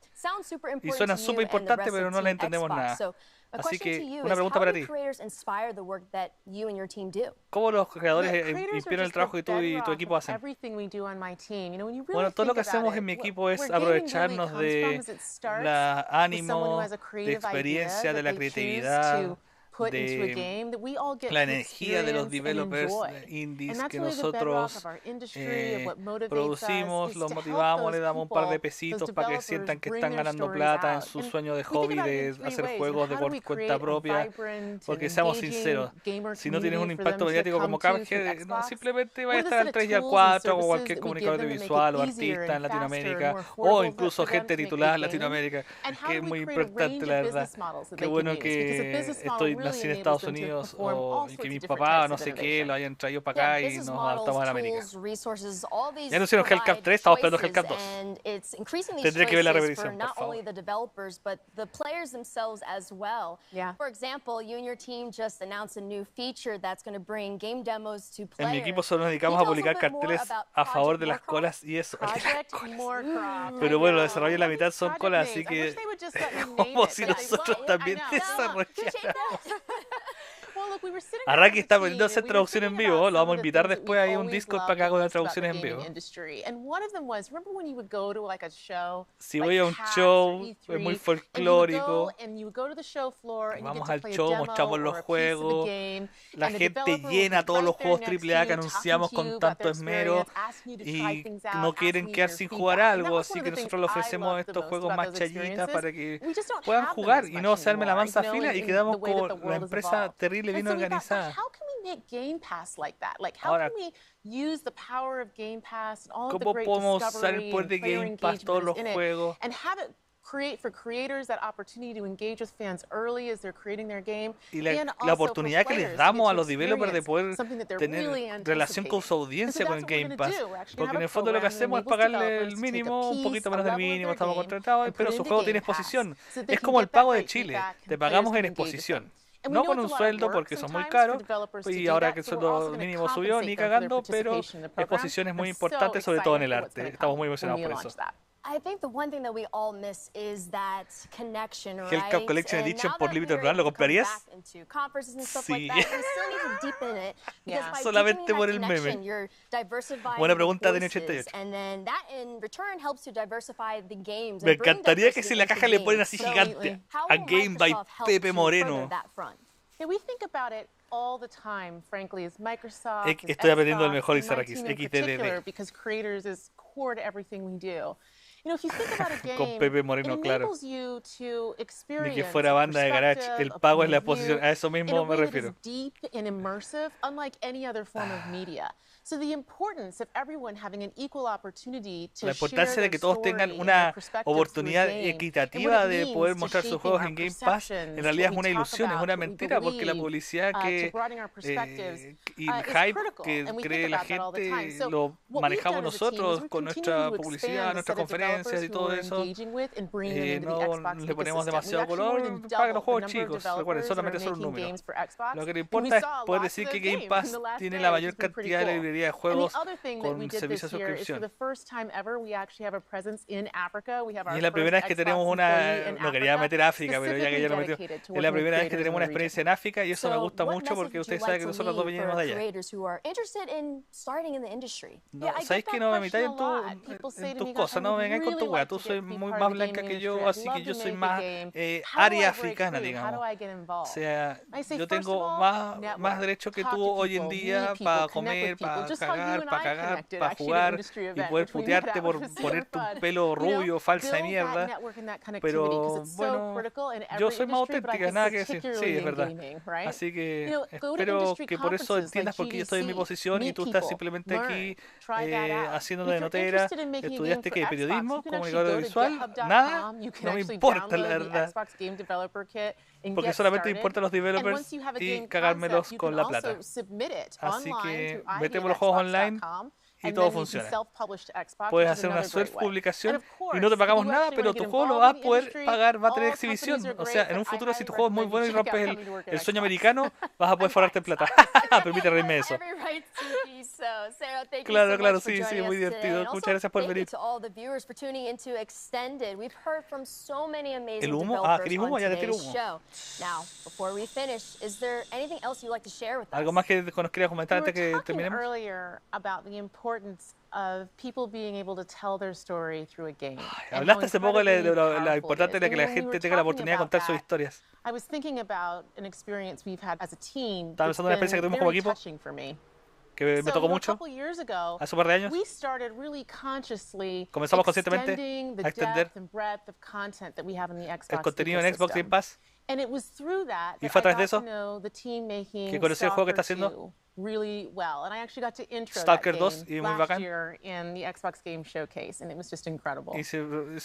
Y suenan súper importantes, pero no le entendemos nada. Así que, una pregunta para ti. ¿Cómo los creadores inspiran el trabajo que tú y tu equipo hacen? Bueno, todo lo que hacemos en mi equipo es aprovecharnos de la ánimo, de experiencia, de la creatividad, put into a de game that we all get la to energía de los experience and developers enjoy. indies And that's que really the bedrock nosotros of our industry, of what motivates producimos, us, los is to help motivamos, le those damos un par de people, pesitos those para que developers, sientan que bring están their ganando stories plata en out. su And sueño de we think hobby about it in de three hacer ways. juegos de How do we cuenta create a propia, vibrant porque and seamos engaging sinceros, gamer si no tienes un community for impacto them to mediático come como to through Cuphead, no, Xbox? simplemente What vaya a are the estar al set 3 of y al tools and 4 o services cualquier that we comunicador give them that make audiovisual o it easier artista en and faster and Latinoamérica more o affordable incluso for them gente to make titulada en good gaming? Latinoamérica, And how que do es we muy create a importante range la of verdad. business models that Qué they bueno can use? Because a que business model estoy really nací en enables Estados them to Unidos perform all o sorts que of mis different papás types no of sé qué innovation. lo hayan traído para Yeah, acá y business nos models, adaptamos a la América. tools, resources, all these Ya anunciaron Hellcat provide 3, estamos esperando choices, Hellcat 2. and it's increasing these Tendré que ver la choices for revisión, por not only favor. the developers but the players themselves as well. Yeah. For example, you and your team just announced a new feature that's going to bring game demos to En players. mi equipo solo nos Can you dedicamos a tell us a publicar little bit more carteles about a favor Project de las Moorcroft? colas y eso. Project Moorcroft. Pero bueno, los desarrollos la mitad son Project colas, names. así I que wish they would just let me name como it, si but I nosotros won't. también I know. desarrolláramos. Well, look, we were sitting Araki está around the aprendiendo a hacer team and we were traducción en thinking vivo, about lo vamos a some of the invitar things that después we've ahí a un always Discord loved para que haga the una most about traducción the en gaming vivo. industry. And one of them was, remember when you would go to like a show, Si like voy a un PAX show, or es E3, muy and folclórico, you would go to the show floor and you vamos get al to play a show, demo mostramos los or a piece of the juegos, game, la and the gente developer will llena be todos los right there juegos next to AAA you, que talking anunciamos to you con about tanto their esmero experience, asking you to try y things out, no quieren asking you quedar your sin feedback. jugar And that algo, was así one of que the things nosotros le I ofrecemos loved the estos most juegos about más those chayitas para que experiences. We just don't puedan have them jugar as y much no se arme la anymore, mansa you know, fila y in quedamos the way that con the la world has empresa evolved. terrible And bien so we thought, gosh, organizada. how can we make Game Pass like that? Like, how Ahora, can we use the power of Game Pass and all of the ¿cómo great podemos usar el discovery poder and de player Game Pass, todos engagement los in it, juegos? and have it create for creators that opportunity to engage with fans early as they're creating their game, Y and la also oportunidad for que les players to damos get a to los developers de experience poder something that they're tener really relación con su anticipating. audiencia con el And so that's what we're Game gonna Pass. do. We're actually Porque gonna en el have a fondo lo que program and hacemos es enables pagarle el developers to take a mínimo, un piece, poquito a menos del level of mínimo, their estamos game, contratados, and pero put it su into juego Game tiene Pass exposición. so that they Es can como el get that pago de great Chile, feedback te and pagamos players en can engage with exposición. them. And we No know con it's un a lot of sueldo work porque son muy sometimes for caros, developers to y do ahora that, que el so we're also sueldo gonna mínimo subió, compensate ni them for their cagando, pero participation in the program. exposición es muy I'm importante, so sobre todo en excited el for what's arte. gonna Estamos come muy when emocionados we por launch eso. that. I think the one thing that we all miss is that connection, right? Hellcat Collection And Edition now por that Limited we're Run, ¿lo able to come comprarías? back into conferences and stuff Sí. like that, we still need to deepen it. Because by Solamente deepening por that el connection, meme. you're diversifying Buena the pregunta de voices, 88. and then that in return helps to diversify the games Me and bring encantaría que diversity si la into caja le ponen games. así So, gigante how a will Game by Microsoft help Pepe to Moreno. further that front? Yeah, we think about it all the time, frankly, as Microsoft, as Estoy aprendiendo el Xbox, mejor and my Isarakis, team in XDDD. particular, because creators is core to everything we do. You know, if you think about a game, Con Pepe Moreno, it claro. enables you to Ni experience que fuera banda de garage. El pago es la exposición. A eso mismo me refiero. deep and immersive, unlike any other form of media. So the importance of everyone having an equal opportunity to La importancia de que todos tengan una oportunidad equitativa de poder mostrar sus juegos en Game Pass, en realidad es una ilusión, es una mentira, porque la publicidad que y el hype que cree la gente lo manejamos nosotros con nuestra publicidad, nuestras conferencias y todo eso. No le ponemos demasiado color para los juegos chicos. Recuerden, solamente son un número. Lo que le importa es poder decir que Game Pass tiene la mayor cantidad de librerías de juegos con servicio de suscripción. Y es la primera vez que tenemos una, no quería meter África, pero ya que ya lo metió, es la primera vez que tenemos una experiencia en África y eso me gusta mucho porque ustedes saben que nosotros dos venimos de allá. No, ¿sabéis que no me metáis en tus cosas? No me vengáis con tu wea, tú soy muy más blanca que yo, así que yo soy más área africana, digamos. O sea, yo tengo más derecho que tú hoy en día para comer, para cagar, para jugar y poder putearte por ponerte un pelo rubio, falsa de mierda. Pero bueno, yo soy más auténtica, nada que decir. Sí, es verdad. Así que espero que por eso entiendas por qué yo estoy en mi posición y tú estás simplemente aquí haciendo de notera. ¿Estudiaste qué? ¿Periodismo? ¿Comunicador audiovisual? Nada. No me importa, la verdad. Porque solamente me importan los developers y cagármelos con la plata. Así que metemos los juegos online y todo funciona. Puedes hacer una self-publicación y no te pagamos nada, pero tu juego lo vas a poder pagar, va a tener exhibición. O sea, en un futuro, si tu juego es muy bueno y rompes el sueño americano, vas a poder forrarte en plata. Permite reírme eso. Claro, claro, sí, sí, muy divertido. Muchas gracias por venir. ¿El humo? Ah, ¿querés humo? Ya te tiro humo. ¿Algo más que nos querías comentar antes que terminemos? of people being able to tell their story through a game. Hablaste hace poco de lo importante de que la gente tenga la oportunidad de contar sus historias. I was thinking about an experience we've had as a team. Estaba pensando en una experiencia que tuvimos como equipo, que me tocó mucho, hace un par de años. Comenzamos conscientemente a extender el contenido en Xbox Game Pass. Y fue a través de eso que conocí el juego que está haciendo really well, and I actually got to intro Stalker that 2 game y muy last bacán. year in the Xbox Game Showcase, and it was just incredible. Y se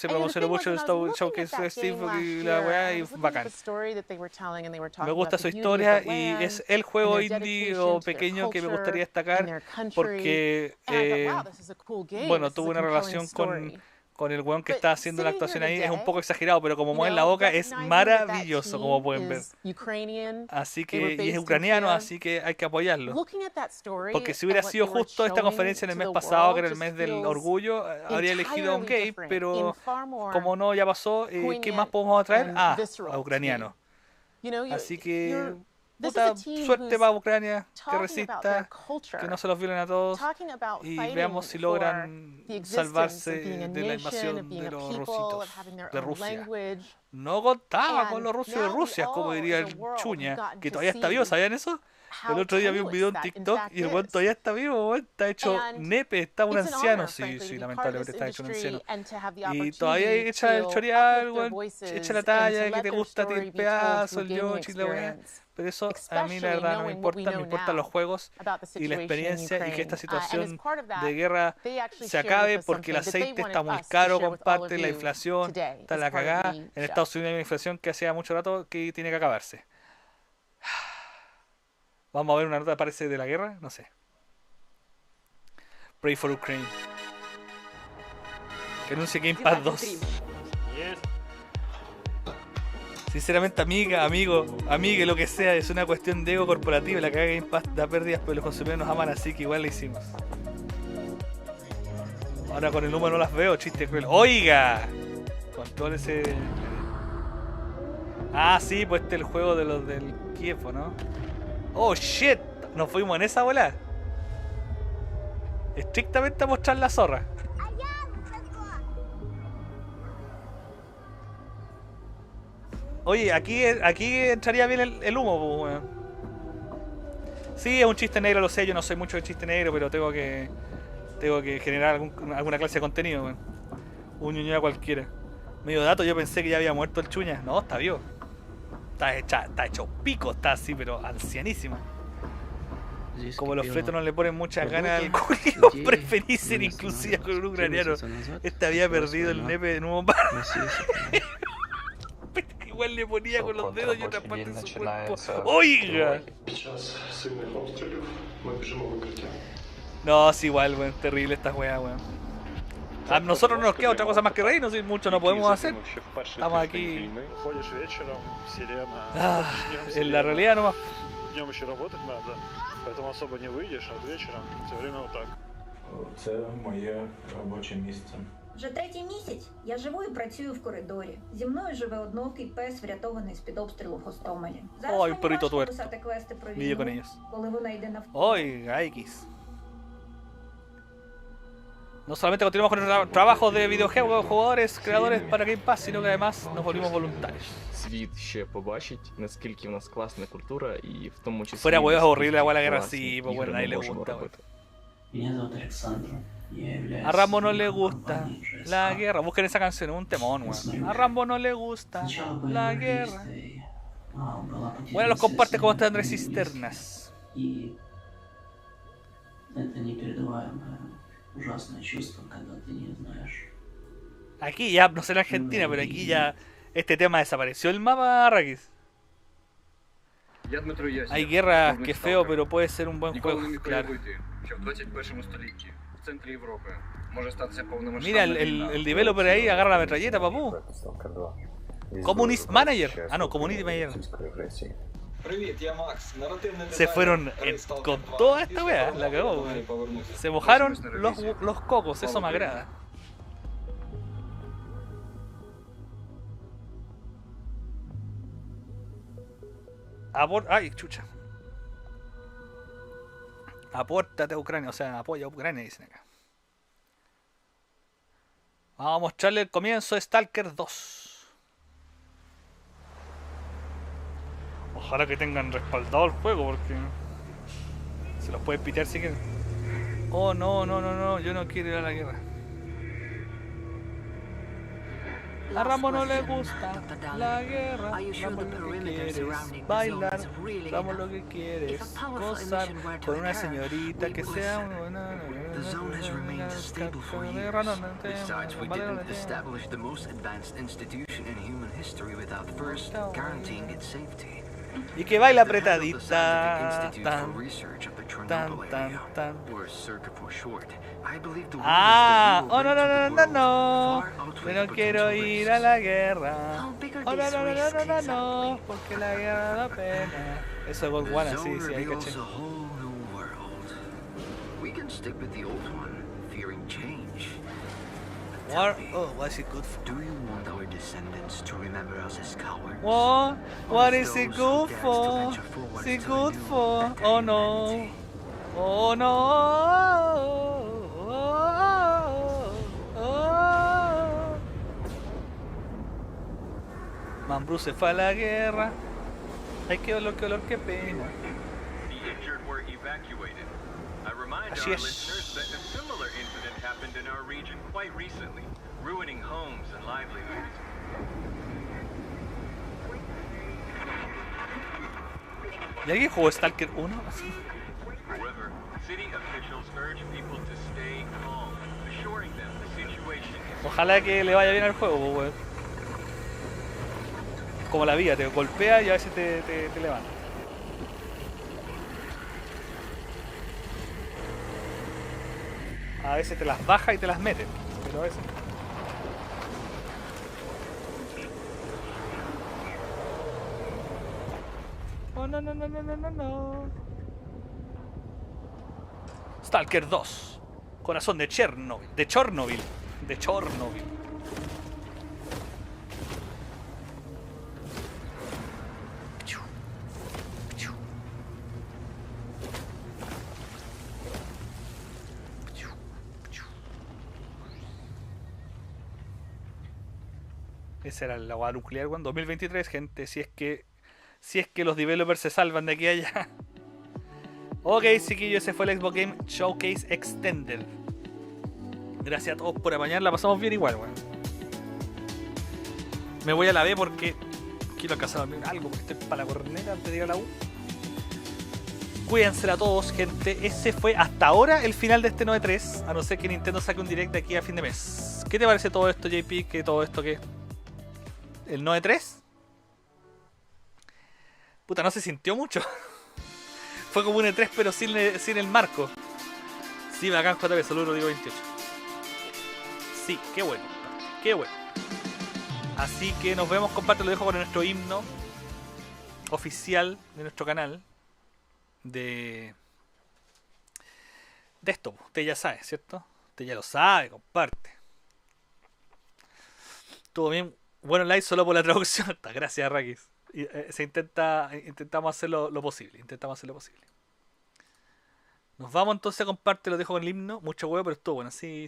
promocionó mucho el Showcase de Steve y la weá, y bacán. Me gusta su historia y es el juego indie o pequeño que me gustaría destacar porque, bueno, tuvo una relación con el weón que está haciendo la actuación ahí. Es un poco exagerado, pero como mueven la boca es maravilloso, como pueden ver. Así que, y es ucraniano, así que hay que apoyarlo. Porque si hubiera sido justo esta conferencia en el mes pasado, que era el mes del orgullo, habría elegido a un gay, pero como no, ya pasó, ¿qué más podemos traer? A ucraniano. Así que... puta, suerte para Ucrania, que resista, que no se los violen a todos y veamos si logran salvarse de la invasión de los rusitos de Rusia. No contaba con los rusos de Rusia, como diría el Chuña, que todavía está vivo, ¿sabían eso? El otro día vi un video en TikTok y el weón todavía está vivo, está hecho nepe, está un anciano, sí, lamentablemente está hecho un anciano. Y todavía echa el choreal, echa la talla, que te gusta el pedazo, el yochi, la weá. Pero eso a mí la verdad no me importa, me importan los juegos y la experiencia y que esta situación de guerra se acabe porque el aceite está muy caro, comparte, la inflación está la cagada. En Estados Unidos hay una inflación que hacía mucho rato que tiene que acabarse. Vamos a ver una nota, parece, de la guerra, no sé. Pray for Ukraine. Que anuncie Game Pass 2. Sinceramente, amiga, amigo, amigue, lo que sea, es una cuestión de ego corporativo. La caga Game Pass da pérdidas, pero los consumidores nos aman, así que igual la hicimos. Ahora con el número no las veo, chiste cruel. ¡Oiga! Con todo ese... Ah, sí, pues este es el juego de los del Kiev, ¿no? ¡Oh, shit! Nos fuimos en esa bola. Estrictamente a mostrar la zorra. Oye, aquí entraría bien el humo, pues, weón. Sí, es un chiste negro, lo sé, yo no soy mucho de chiste negro, pero tengo que generar alguna clase de contenido, weón. Un ñoño cualquiera. Medio dato, yo pensé que ya había muerto el Chuña. No, está vivo. Está hecho pico, está así, pero ancianísimo. Como los fetos no le ponen muchas ganas al culo, preferí ser inclusiva con un ucraniano. Este había perdido el nepe de nuevo. Igual le ponía con los dedos y otra parte de su cuerpo. ¡Oiga! No, es igual, weón. Terrible esta weá, weón. A nosotros no nos queda otra cosa más que reírnos y mucho no podemos hacer. Estamos aquí. En la realidad nomás. Це моє робоче місце. Вже третій місяць я живу і працюю в коридорі. Зі мною живе одноокий пес, врятований з-під обстрілу в Гостомелі. Зараз мені важко писати квести про війну, коли вона йде навколо. Oiga, X. No solamente continuamos con el trabajo de videojuegos, jugadores, creadores para Game Pass, sino que además nos volvimos voluntarios. Світ ще побачить, наскільки в нас класна культура і в тому числі... Fuera huevos horrible la guay la guerra, sí, pues bueno, a nadie le gusta, A Rambo no le gusta la guerra. Busquen esa canción, es un temón, weón. A Rambo no le gusta la guerra. Bueno, los comparte como este Andrés Cisternas. Aquí ya, no sé en Argentina, pero aquí ya este tema desapareció el mapa, Rakis. Hay guerra que es feo, pero puede ser un buen juego, claro. Mira, el developer ahí agarra la metralleta, papú. Communist Manager. Ah, no, Community Manager. Se fueron con toda esta wea, la cagó, wea. Se mojaron los cocos, eso me agrada. Ay, chucha. Apórtate a Ucrania, o sea, apoya a Ucrania, dicen acá. Vamos a mostrarle el comienzo de Stalker 2. Ojalá que tengan respaldado el juego porque se los pueden pitear si quieren. Oh, no, yo no quiero ir a la guerra. A Ramón no le gusta la guerra. Ramón lo que quiere es bailar. Ramón lo que quiere es gozar con una señorita que sea una... The zone has remained stable for years. Besides, we didn't establish the most advanced institution in human history without first guaranteeing its safety. Y que baila apretadita. Ah, oh no, yo no quiero ir a la guerra. Oh no, porque la guerra da pena. Eso es buena, sí, ahí caché. We can stick with the old one, fearing change. War? Oh, what's it good for? Do you want our descendants to remember us as cowards? What is it good for? Is it good for? Oh no. Oh no. Mambrú se fue a la guerra. Ay, qué olor, qué pena. Así es. ¿Y alguien jugó Stalker 1? Ojalá que le vaya bien al juego, weón. Como la vida, te golpea y a veces te levanta. A veces te las baja y te las mete, pero a veces... Oh, no. Stalker 2. Corazón de Chernobyl. De Chernobyl. Esa era la guada nuclear, weón. 2023, gente. Si es que los developers se salvan de aquí a allá. Ok, chiquillo, ese fue el Xbox Game Showcase Extended. Gracias a todos por apañar. La pasamos bien igual, weón. Me voy a la B porque quiero alcanzar algo, porque estoy para la corneta antes de ir a la U. Cuídense a todos, gente. Ese fue hasta ahora el final de este 9.3. A no ser que Nintendo saque un direct de aquí a fin de mes. ¿Qué te parece todo esto, JP? ¿Qué todo esto qué? ¿El 9.3? Puta, no se sintió mucho. Fue como un E3 pero sin el marco. Sí, bacán JP, solo lo digo 28. Sí, qué bueno. Así que nos vemos, comparte, lo dejo con nuestro himno oficial de nuestro canal. De esto, usted ya sabe, ¿cierto? Usted ya lo sabe, comparte. Estuvo bien, bueno like solo por la traducción. Gracias, Rakis. Intentamos hacer lo posible. Nos vamos entonces, comparte, lo dejo con el himno. Mucho huevo, pero estuvo bueno. Sí.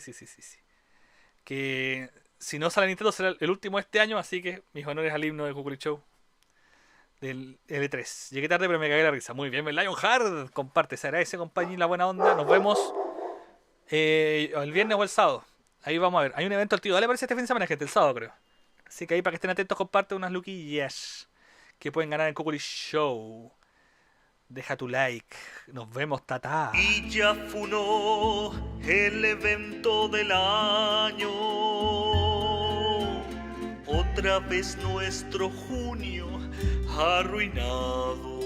Que si no sale Nintendo será el último de este año, así que mis honores al himno de Cúculi Show del L3. Llegué tarde pero me cagué la risa. Muy bien, Lionheart. Comparte, se agradece, compañía, la buena onda. Nos vemos el viernes o el sábado. Ahí vamos a ver. Hay un evento al tío. Dale, parece este fin de semana, gente, el sábado creo. Así que ahí para que estén atentos, comparte unas luquillas que pueden ganar en Cúculi Show. Deja tu like. Nos vemos, tata. Y ya funó el evento del año. Otra vez nuestro junio arruinado.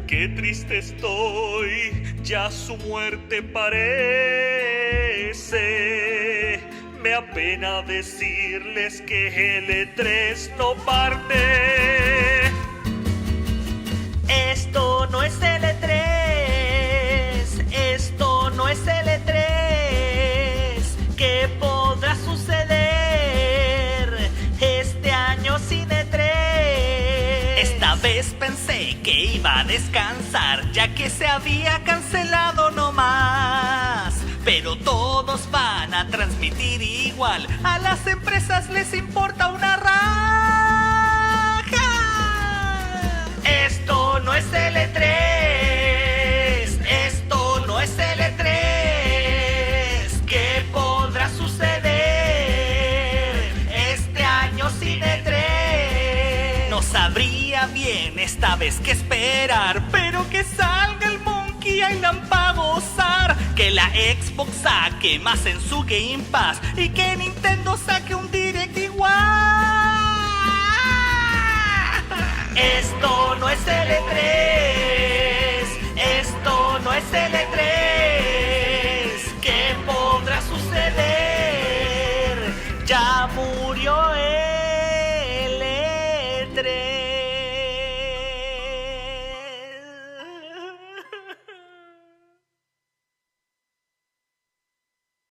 Qué triste estoy, ya su muerte parece. Me apena decirles que el E3 no parte. Esto no es el E3. Esto no es el E3. ¿Qué podrá suceder este año sin E3? Esta vez pensé que iba a descansar, ya que se había cancelado nomás. pero todos van a transmitir igual. A las empresas les importa una raja. Esto no es L3, esto no es L3. ¿Qué podrá suceder este año sin E3? No sabría bien esta vez qué esperar, pero que salga el Monkey Island para gozar, que la Xbox saque más en su Game Pass y que Nintendo saque un Direct igual. Esto no es L3,